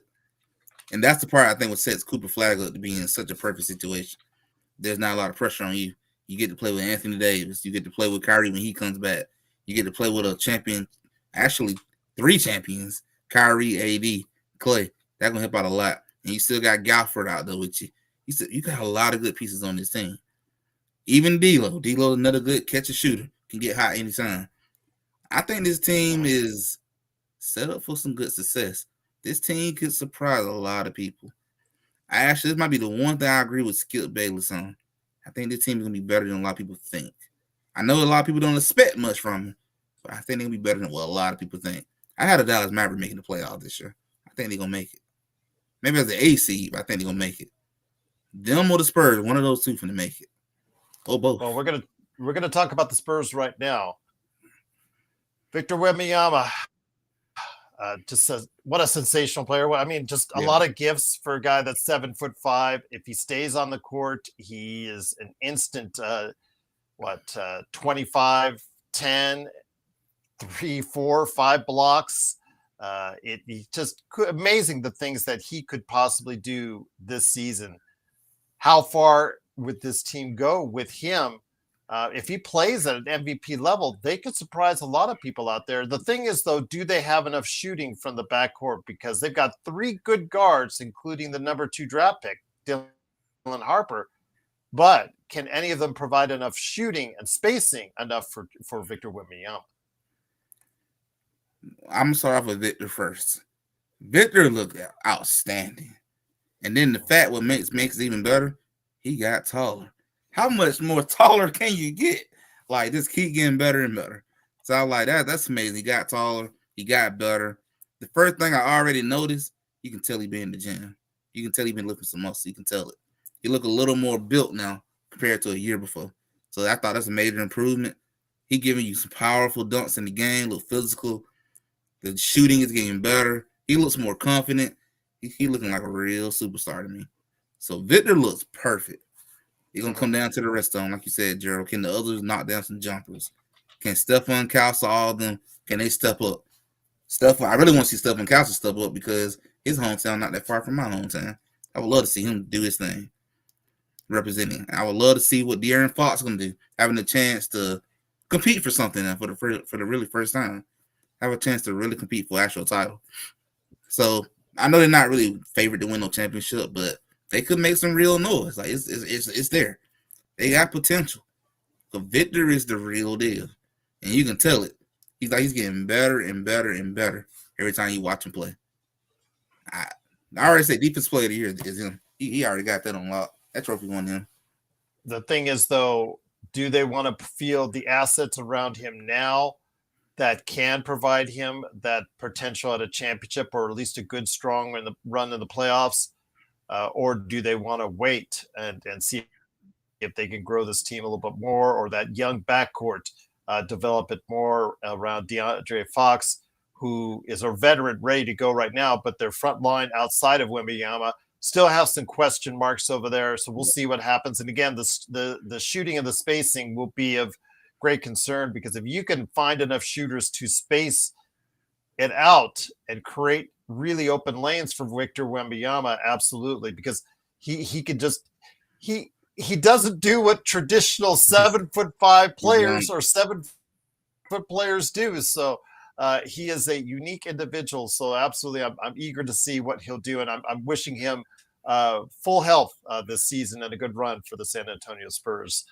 And that's the part I think what sets Cooper Flagg up to be in such a perfect situation. There's not a lot of pressure on you. You get to play with Anthony Davis. You get to play with Kyrie when he comes back. You get to play with a champion, actually 3 champions, Kyrie, AD, Klay. That's going to help out a lot. And you still got Gafford out there with you. You got a lot of good pieces on this team. Even D'Lo. D'Lo, another good catch and shooter, can get hot anytime. I think this team is set up for some good success. This team could surprise a lot of people. This might be the one thing I agree with Skip Bayless on. I think this team is going to be better than a lot of people think. I know a lot of people don't expect much from them, but I think they're going to be better than what a lot of people think. I had a Dallas Maverick making the playoffs this year. I think they're going to make it. Maybe as an A seed, but I think they're going to make it. Them or the Spurs, one of those two finna make it. Oh, both. Well, we're gonna talk about the Spurs right now. Victor Wembanyama, just says what a sensational player. I mean, just a lot of gifts for a guy that's 7'5". If he stays on the court, he is an instant 25, 10, 3, 4, 5 blocks. It's just amazing the things that he could possibly do this season. How far would this team go with him? If he plays at an MVP level, they could surprise a lot of people out there. The thing is, though, do they have enough shooting from the backcourt? Because they've got 3 good guards, including the number 2 draft pick, Dylan Harper. But can any of them provide enough shooting and spacing enough for Victor Wembanyama? I'm going to start off with Victor first. Victor looked outstanding. And then the fact what makes it even better, he got taller. How much more taller can you get? Like, just keep getting better and better. So I'm like, that's amazing. He got taller. He got better. The first thing I already noticed, you can tell he been in the gym. You can tell he been lifting some muscle. You can tell it. He look a little more built now compared to a year before. So I thought that's a major improvement. He giving you some powerful dunks in the game, look physical. The shooting is getting better. He looks more confident. He looking like a real superstar to me. So Victor looks perfect. He's going to come down to the rest of them, like you said, Gerald. Can the others knock down some jumpers? Can Stephen Castle, all of them, can they step up? I really want to see Stephen Castle step up because his hometown not that far from my hometown. I would love to see him do his thing, representing. I would love to see what De'Aaron Fox is going to do, having a chance to compete for something for the really first time. Have a chance to really compete for actual title. So I know they're not really favored to win no championship, but they could make some real noise. Like it's there. They got potential. But Victor is the real deal, and you can tell it. He's getting better and better and better every time you watch him play. I already said defense player of the year is him. He already got that on lock. That trophy won him. The thing is, though, do they want to field the assets around him now that can provide him that potential at a championship or at least a good, strong run in the playoffs? Or do they want to wait and see if they can grow this team a little bit more, or that young backcourt develop it more around DeAndre Fox, who is a veteran ready to go right now, but their front line outside of Wembanyama still have some question marks over there. So we'll see what happens. And again, the shooting and the spacing will be of great concern, because if you can find enough shooters to space it out and create really open lanes for Victor Wembanyama, absolutely, because he could just he doesn't do what traditional 7'5" players or 7-foot players do. So he is a unique individual. So absolutely, I'm eager to see what he'll do, and I'm wishing him full health this season and a good run for the San Antonio Spurs.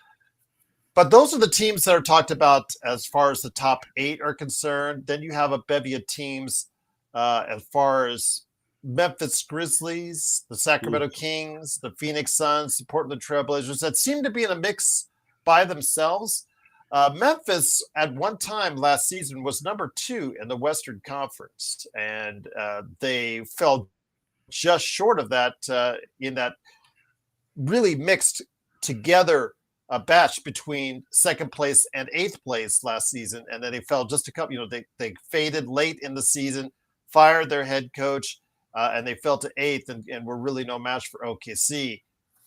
But those are the teams that are talked about as far as the top 8 are concerned. Then you have a bevy of teams as far as Memphis Grizzlies, the Sacramento Kings, the Phoenix Suns, the Portland Trailblazers that seem to be in a mix by themselves. Memphis at one time last season was number 2 in the Western Conference, and they fell just short of that in that really mixed together a batch between second place and 8th place last season, and then they fell just a couple. They faded late in the season, fired their head coach, and they fell to 8th, and were really no match for OKC.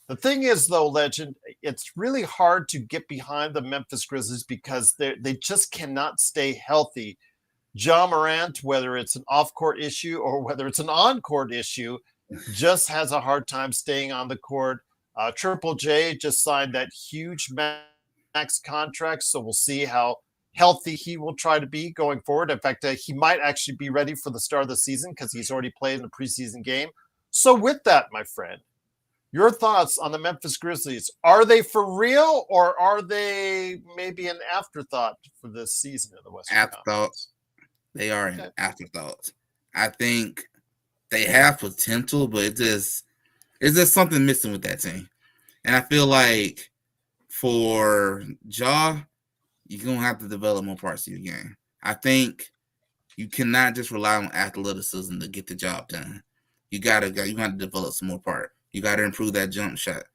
The thing is, though, Legend, it's really hard to get behind the Memphis Grizzlies because they just cannot stay healthy. Ja Morant, whether it's an off-court issue or whether it's an on-court issue, just has a hard time staying on the court. Triple J just signed that huge max contract, so we'll see how healthy he will try to be going forward. In fact, he might actually be ready for the start of the season because he's already played in the preseason game. So with that, my friend, your thoughts on the Memphis Grizzlies. Are they for real, or are they maybe an afterthought for this season in the Western Afterthoughts. They are an afterthought. I think they have potential, but it's just something missing with that team. And I feel like for Ja, you're going to have to develop more parts of your game. I think you cannot just rely on athleticism to get the job done. You got to develop some more part. You got to improve that jump shot.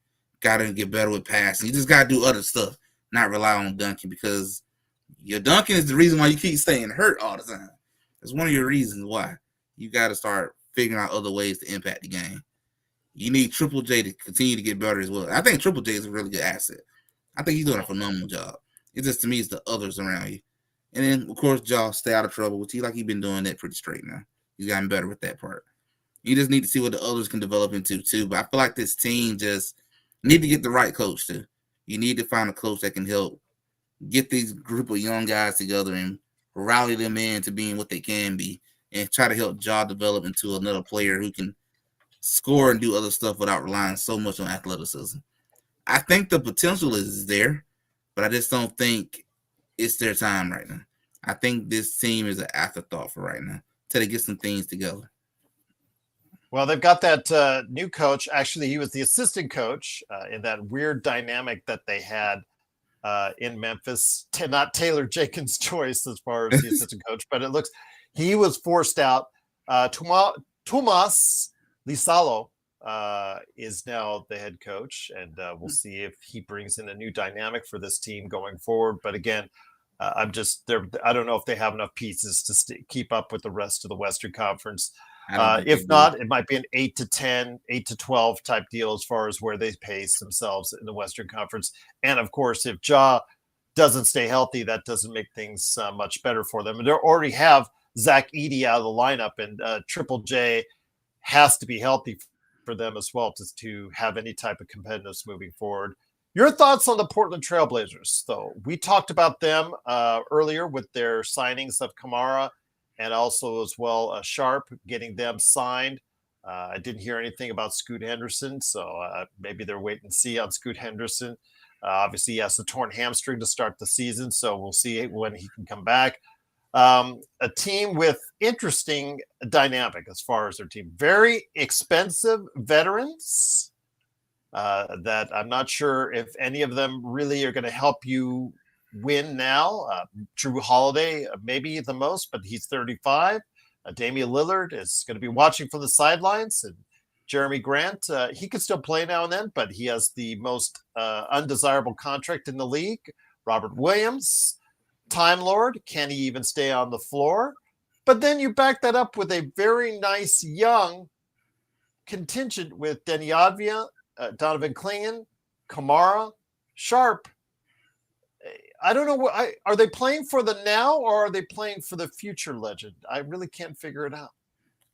Got to get better with passing. You just got to do other stuff, not rely on dunking, because your dunking is the reason why you keep staying hurt all the time. That's one of your reasons why. You got to start figuring out other ways to impact the game. You need Triple J to continue to get better as well. I think Triple J is a really good asset. I think he's doing a phenomenal job. It's just, to me, it's the others around you. And then, of course, Ja, stay out of trouble, which he's been doing that pretty straight now. He's gotten better with that part. You just need to see what the others can develop into, too. But I feel like this team just need to get the right coach, too. You need to find a coach that can help get these group of young guys together and rally them in to being what they can be, and try to help Ja develop into another player who can score and do other stuff without relying so much on athleticism. I think the potential is there, but I just don't think it's their time right now. I think this team is an afterthought for right now until they get some things together. Well, they've got that new coach. Actually, he was the assistant coach in that weird dynamic that they had in Memphis. Not Taylor Jenkins' choice as far as the assistant coach, but it looks he was forced out. Tomas Lisalo is now the head coach, and we'll see if he brings in a new dynamic for this team going forward. But again, I'm just there. I don't know if they have enough pieces to keep up with the rest of the Western Conference. If not, it might be an 8-10, 8-12 type deal as far as where they pace themselves in the Western Conference. And of course, if Ja doesn't stay healthy, that doesn't make things much better for them. And they already have Zach Edey out of the lineup, and Triple J has to be healthy for them as well to have any type of competitiveness moving forward. Your thoughts on the Portland Trailblazers, though? We talked about them earlier with their signings of Kamara and also as well Sharp, getting them signed. I didn't hear anything about Scoot Henderson, so maybe they're waiting to see on Scoot Henderson. Obviously, he has a torn hamstring to start the season, so we'll see when he can come back. A team with interesting dynamic as far as their team. Very expensive veterans that I'm not sure if any of them really are going to help you win now. Drew Holiday, maybe the most, but he's 35. Damian Lillard is going to be watching from the sidelines, and Jeremy Grant, he could still play now and then, but he has the most undesirable contract in the league. Robert Williams, Time Lord, can he even stay on the floor? But then you back that up with a very nice young contingent with Denny Advia, Donovan Clingan, Kamara, Sharp. I don't know. Are they playing for the now, or are they playing for the future, Legend? I really can't figure it out.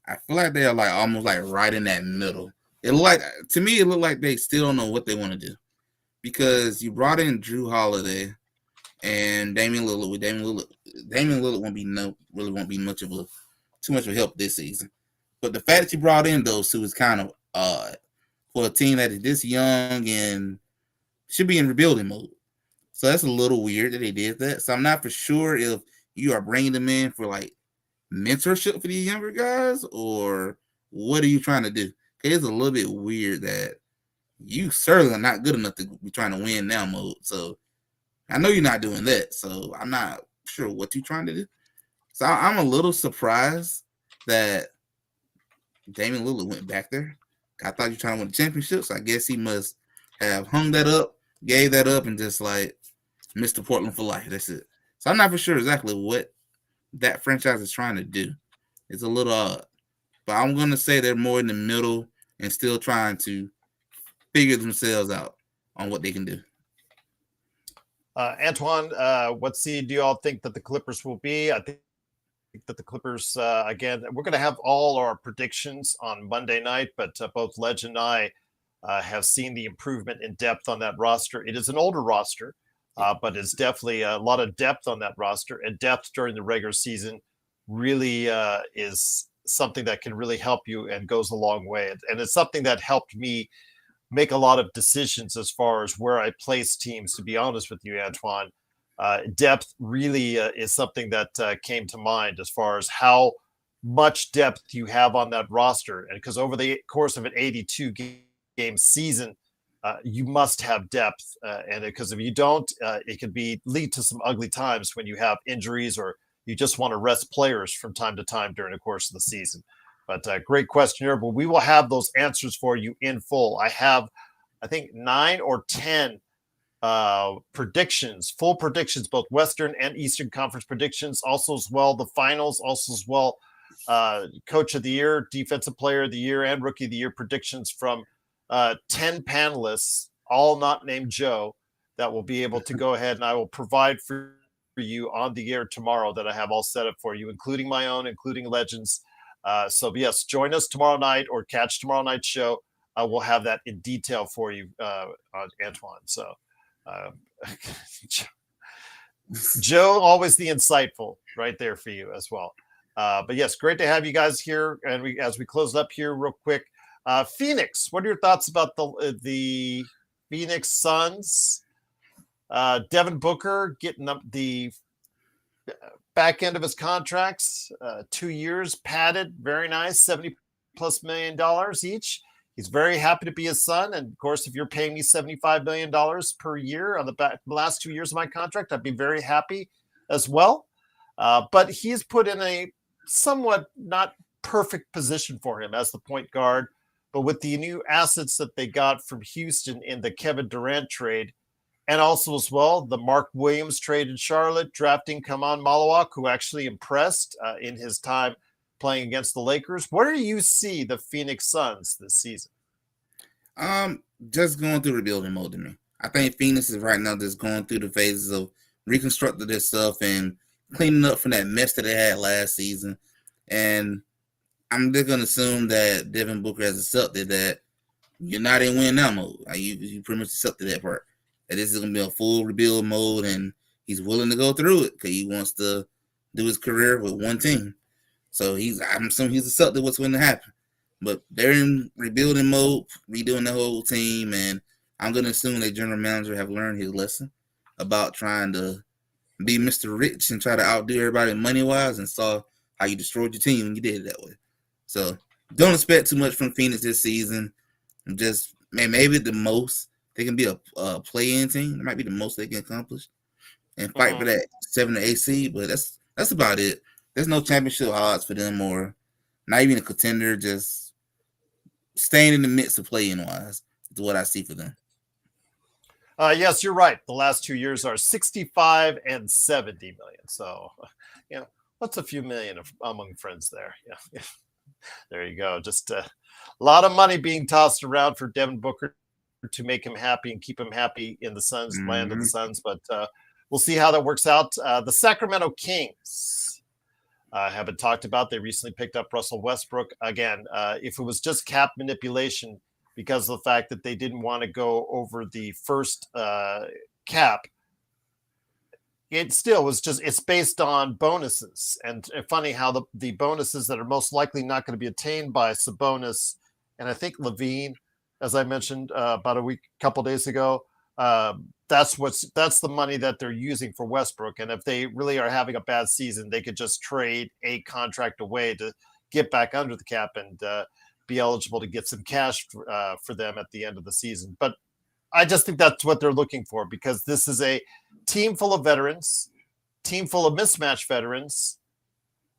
I feel like they're almost right in that middle. To me, it looked like they still don't know what they want to do, because you brought in Drew Holiday and Damian Lillard. Damian Lillard won't be too much of a help this season. But the fact that you brought in those two is kind of odd for a team that is this young and should be in rebuilding mode. So that's a little weird that they did that. So I'm not for sure if you are bringing them in for like mentorship for these younger guys or what are you trying to do? It's a little bit weird that you certainly are not good enough to be trying to win now mode. So I know you're not doing that. So I'm not sure what you're trying to do. So I'm a little surprised that Damian Lillard went back there. I thought you were trying to win the championship. So I guess he must have hung that up, gave that up, and just like Mr. Portland for life. That's it. So I'm not for sure exactly what that franchise is trying to do. It's a little odd. But I'm going to say they're more in the middle and still trying to figure themselves out on what they can do. Antoine, what seed do you all think that the Clippers will be? I think that the Clippers, again, we're going to have all our predictions on Monday night, but both Ledge and I have seen the improvement in depth on that roster. It is an older roster, but it's definitely a lot of depth on that roster, and depth during the regular season really is something that can really help you and goes a long way. And it's something that helped me make a lot of decisions as far as where I place teams, to be honest with you, Antoine. Depth really is something that came to mind as far as how much depth you have on that roster. And because over the course of an 82 game season, you must have depth. And because if you don't, it could lead to some ugly times when you have injuries or you just want to rest players from time to time during the course of the season. But great question here. But we will have those answers for you in full. I have, I think, 9 or 10 predictions, full predictions, both Western and Eastern Conference predictions, also as well the finals, also as well Coach of the Year, Defensive Player of the Year, and Rookie of the Year predictions from 10 panelists, all not named Joe, that will be able to go ahead and I will provide for you on the air tomorrow that I have all set up for you, including my own, including Legends. So yes, join us tomorrow night or catch tomorrow night's show. We'll have that in detail for you, Antoine. So Joe, always the insightful right there for you as well. But yes, great to have you guys here. And as we close up here real quick, Phoenix, what are your thoughts about the Phoenix Suns? Devin Booker getting up the back end of his contracts, 2 years padded, very nice, $70+ million each. He's very happy to be his son. And of course, if you're paying me $75 million per year on the last 2 years of my contract, I'd be very happy as well. But he's put in a somewhat not perfect position for him as the point guard. But with the new assets that they got from Houston in the Kevin Durant trade, and also as well, the Mark Williams trade in Charlotte, drafting Kaman Malawak, who actually impressed in his time playing against the Lakers. Where do you see the Phoenix Suns this season? Just going through rebuilding mode to me. I think Phoenix is right now just going through the phases of reconstructing their stuff and cleaning up from that mess that they had last season. And I'm just going to assume that Devin Booker has accepted that you're not in win now mode. You pretty much accepted that part. That this is going to be a full rebuild mode, and he's willing to go through it because he wants to do his career with one team. So I'm assuming he's accepted what's going to happen. But they're in rebuilding mode, redoing the whole team, and I'm going to assume that general manager have learned his lesson about trying to be Mr. Rich and try to outdo everybody money-wise, and saw how you destroyed your team when you did it that way. So don't expect too much from Phoenix this season. Just maybe the most they can be a play-in team. It might be the most they can accomplish and fight for that 7 to 8 seed. But that's about it. There's no championship odds for them, or not even a contender. Just staying in the midst of play-in wise is what I see for them. Yes, you're right. The last 2 years are 65 and 70 million. So, what's a few million among friends there? Yeah. There you go. Just a lot of money being tossed around for Devin Booker to make him happy and keep him happy in the Suns, land of the Suns. But we'll see how that works out. The Sacramento Kings have been talked about. They recently picked up Russell Westbrook. Again, if it was just cap manipulation because of the fact that they didn't want to go over the first cap, it still was it's based on bonuses. And funny how the bonuses that are most likely not going to be attained by Sabonis and I think Levine, as I mentioned about a couple days ago, That's the money that they're using for Westbrook. And if they really are having a bad season, they could just trade a contract away to get back under the cap and be eligible to get some cash for them at the end of the season. But I just think that's what they're looking for, because this is a team full of veterans, team full of mismatched veterans.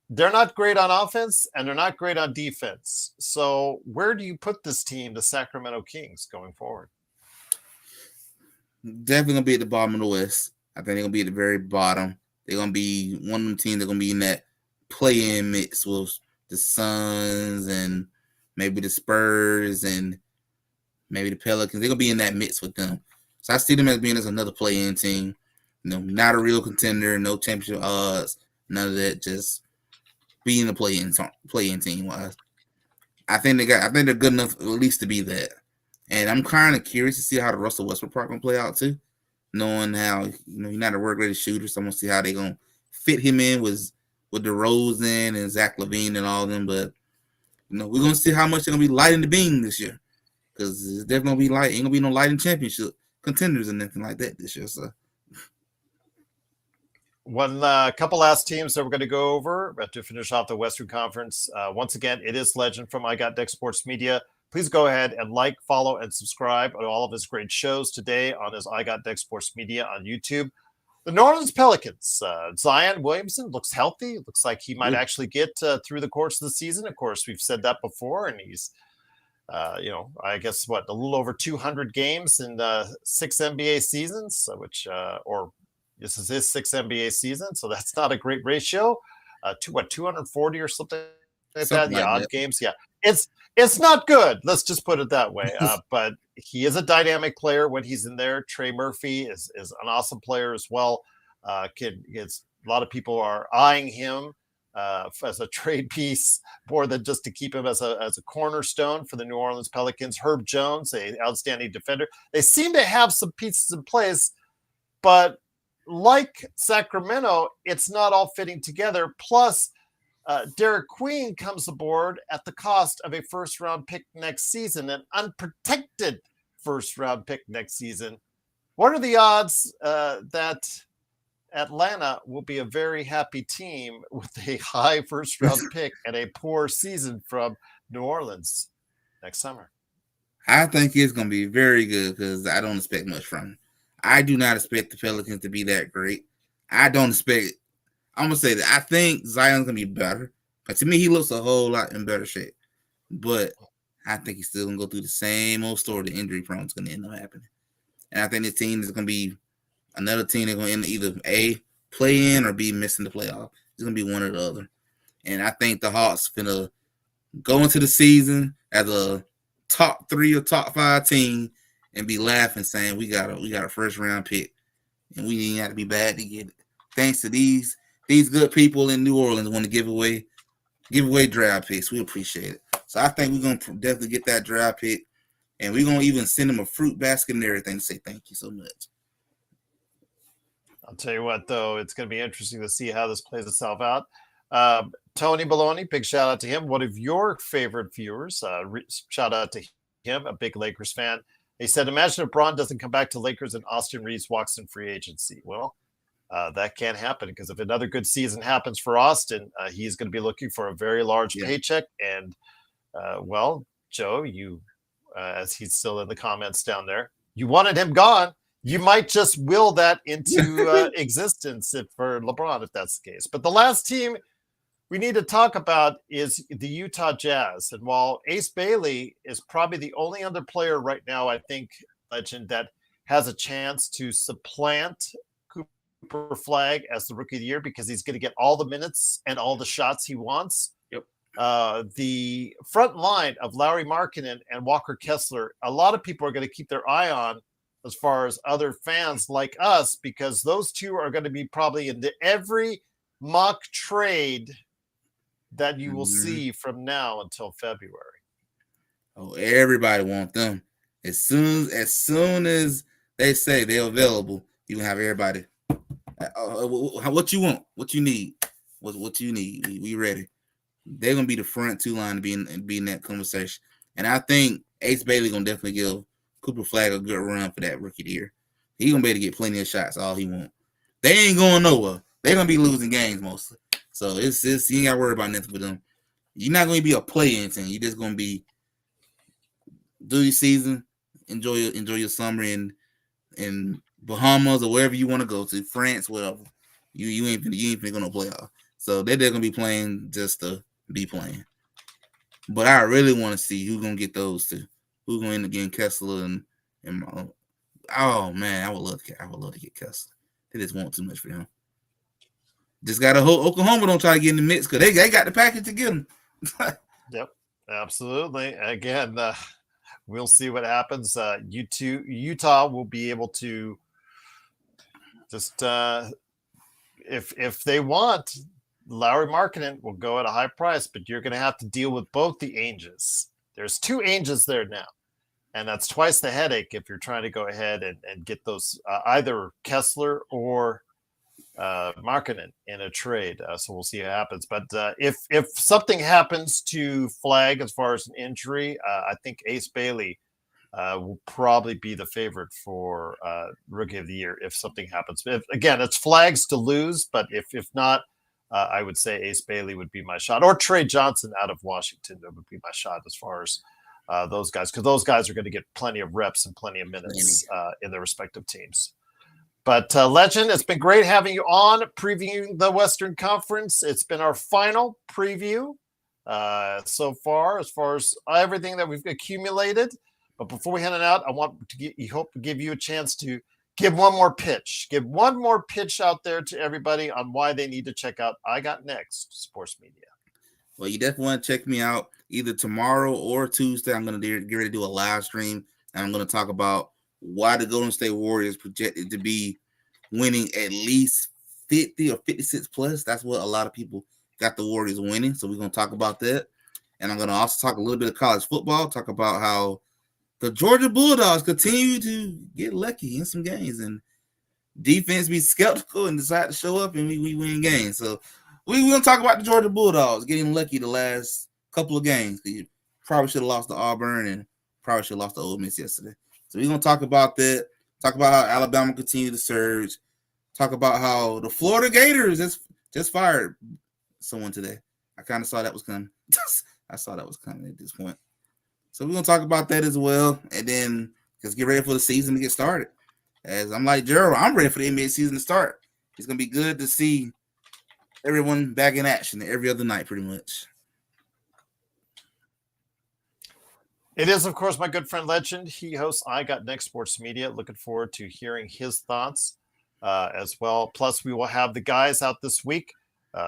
They're not great on offense and they're not great on defense. So where do you put this team, the Sacramento Kings, going forward? Definitely gonna be at the bottom of the West. I think they're gonna be at the very bottom. They're gonna be one of them teams that are gonna be in that play-in mix with the Suns and maybe the Spurs and maybe the Pelicans. They're gonna be in that mix with them. So I see them as being as another play-in team. Not a real contender, no championship odds, none of that. Just being a play-in team wise. I think they're good enough at least to be that. And I'm kind of curious to see how the Russell Westbrook part gonna play out too, knowing how he's not a work-ready shooter. So I'm gonna see how they're gonna fit him in with DeRozan and Zach LaVine and all of them. But we're gonna see how much they're gonna be lighting the beam this year, because it's definitely gonna be light. Ain't gonna be no lighting championship contenders or nothing like that this year. So One couple last teams that we're going to go over to finish off the Western Conference. Once again, it is Legend from I Got Deck Sports Media. Please go ahead and like, follow, and subscribe to all of his great shows today on his I Got Deck Sports Media on YouTube. The New Orleans Pelicans. Zion Williamson looks healthy. Looks like he might actually get through the course of the season. Of course, we've said that before, and he's, I guess a little over 200 games in 6 NBA seasons, this is his 6th NBA season, so that's not a great ratio. 240 or something like that? Yeah, odd games. Yeah, it's not good. Let's just put it that way. But he is a dynamic player when he's in there. Trey Murphy is an awesome player as well. A lot of people are eyeing him as a trade piece more than just to keep him as a cornerstone for the New Orleans Pelicans. Herb Jones, an outstanding defender. They seem to have some pieces in place, but like Sacramento, it's not all fitting together. Plus, Derek Queen comes aboard at the cost of a first-round pick next season, an unprotected first-round pick next season. What are the odds that Atlanta will be a very happy team with a high first-round pick and a poor season from New Orleans next summer? I think it's going to be very good, because I don't expect much from him. I do not expect the Pelicans to be that great. I'm going to say that I think Zion's going to be better. But to me, he looks a whole lot in better shape. But I think he's still going to go through the same old story. The injury prone is going to end up happening. And I think this team is going to be another team that's going to end either A, play in, or B, missing the playoff. It's going to be one or the other. And I think the Hawks are going to go into the season as a top 3 or top 5 team and be laughing, saying we got a first round pick, and we didn't have to be bad to get it. Thanks to these good people in New Orleans want to give away draft picks. We appreciate it. So I think we're gonna definitely get that draft pick, and we're gonna even send them a fruit basket and everything to say thank you so much. I'll tell you what, though, it's going to be interesting to see how this plays itself out. Tony Baloney, big shout out to him. One of your favorite viewers. Shout out to him, a big Lakers fan. He said, imagine if Braun doesn't come back to Lakers and Austin Reeves walks in free agency. Well, that can't happen, because if another good season happens for Austin, he's going to be looking for a very large paycheck. And, Joe, you, as he's still in the comments down there, you wanted him gone. You might just will that into existence for LeBron, if that's the case. But the last team we need to talk about is the Utah Jazz. And while Ace Bailey is probably the only other player right now, I think, Legend, that has a chance to supplant Cooper Flagg as the Rookie of the Year, because he's going to get all the minutes and all the shots he wants. Yep. The front line of Lauri Markkanen and Walker Kessler, a lot of people are going to keep their eye on as far as other fans like us, because those two are going to be probably into every mock trade that you will see from now until February. Oh, everybody want them. As soon as they say they're available, you can have everybody. What you want? What you need? What you need? We ready. They're gonna be the front 2 line to be in that conversation. And I think Ace Bailey gonna definitely give Cooper Flagg a good run for that Rookie of the Year. He gonna be able to get plenty of shots all he want. They ain't going nowhere. They're gonna be losing games mostly. So it's you ain't gotta worry about nothing with them. You're not gonna be a play-in team. You're just gonna be do your season, enjoy your summer in Bahamas or wherever you want to go to, France, whatever. You ain't gonna play off. So they're gonna be playing just to be playing. But I really want to see who's gonna get those two. Who's gonna end up getting Kessler and oh man, I would love to get Kessler. They just want too much for him. Just gotta hope Oklahoma don't try to get in the mix because they got the package to get him. Yep, absolutely. Again, we'll see what happens. Utah will be able to just if they want, Lauri Markkanen will go at a high price, but you're going to have to deal with both the Ainges. There's two Ainges there now, and that's twice the headache if you're trying to go ahead and get those either Kessler or Markkanen in a trade. So we'll see what happens. But if something happens to Flag as far as an injury, I think Ace Bailey will probably be the favorite for Rookie of the Year if something happens. Again, it's Flags to lose, but if not, I would say Ace Bailey would be my shot, or Trey Johnson out of Washington. That would be my shot as far as those guys, because those guys are going to get plenty of reps and plenty of minutes in their respective teams. But Legend, it's been great having you on, previewing the Western Conference. It's been our final preview so far as everything that we've accumulated. But before we head out, I want to hope to give you a chance to give one more pitch. Give one more pitch out there to everybody on why they need to check out I Got Next Sports Media. Well, you definitely want to check me out either tomorrow or Tuesday. I'm going to get ready to do a live stream, and I'm going to talk about why the Golden State Warriors projected to be winning at least 50 or 56 plus. That's what a lot of people got the Warriors winning. So we're going to talk about that. And I'm going to also talk a little bit of college football, talk about how the Georgia Bulldogs continue to get lucky in some games and defense be skeptical and decide to show up and we win games. So we're going to talk about the Georgia Bulldogs getting lucky the last couple of games. You probably should have lost to Auburn and probably should have lost to Ole Miss yesterday. So we're going to talk about that, talk about how Alabama continue to surge, talk about how the Florida Gators just fired someone today. I kind of saw that was coming. I saw that was coming at this point. So we're going to talk about that as well. And then just get ready for the season to get started. As I'm like Gerald, I'm ready for the NBA season to start. It's going to be good to see everyone back in action every other night pretty much. It is, of course, my good friend Legend. He hosts I Got Next Sports Media. Looking forward to hearing his thoughts as well. Plus, we will have the guys out this week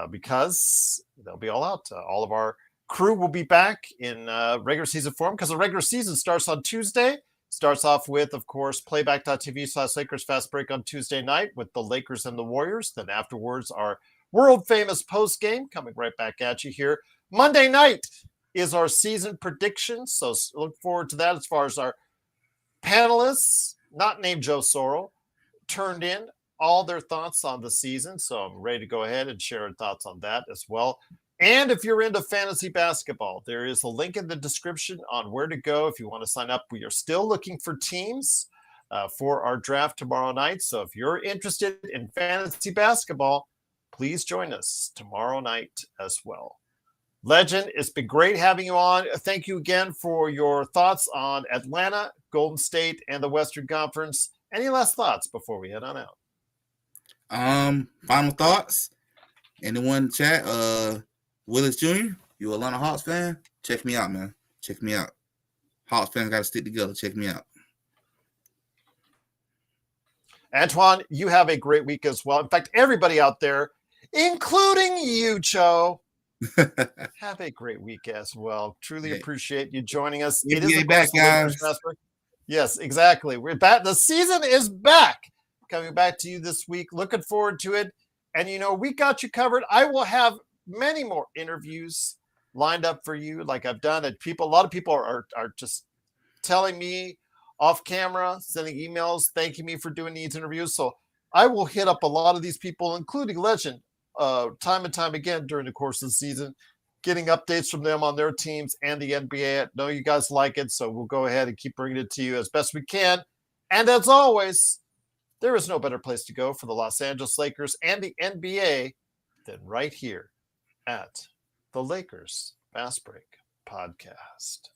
because they'll be all out. All of our crew will be back in regular season form because the regular season starts on Tuesday. Starts off with, of course, playback.tv/Lakers Fast Break on Tuesday night with the Lakers and the Warriors. Then afterwards, our world-famous post-game coming right back at you here. Monday night is our season prediction. So look forward to that as far as our panelists, not named Joe Sorrell, turned in all their thoughts on the season. So I'm ready to go ahead and share thoughts on that as well. And if you're into fantasy basketball, there is a link in the description on where to go if you want to sign up. We are still looking for teams for our draft tomorrow night. So if you're interested in fantasy basketball, please join us tomorrow night as well. Legend, it's been great having you on. Thank you again for your thoughts on Atlanta, Golden State, and the Western Conference. Any last thoughts before we head on out? Final thoughts? Anyone in the chat? Willis Jr., you a Atlanta Hawks fan? Check me out, man. Check me out. Hawks fans got to stick together. Check me out. Antoine, you have a great week as well. In fact, everybody out there, including you, Cho, have a great week as well. Truly appreciate you joining us. It is back, guys. Yes, exactly. We're back. The season is back. Coming back to you this week. Looking forward to it. And, we got you covered. I will have many more interviews lined up for you like I've done. And a lot of people are just telling me off camera, sending emails, thanking me for doing these interviews. So I will hit up a lot of these people, including Legend, time and time again during the course of the season, getting updates from them on their teams and the NBA. I know you guys like it, so we'll go ahead and keep bringing it to you as best we can. And as always, There is no better place to go for the Los Angeles Lakers and the NBA than right here at the Lakers Fast Break Podcast.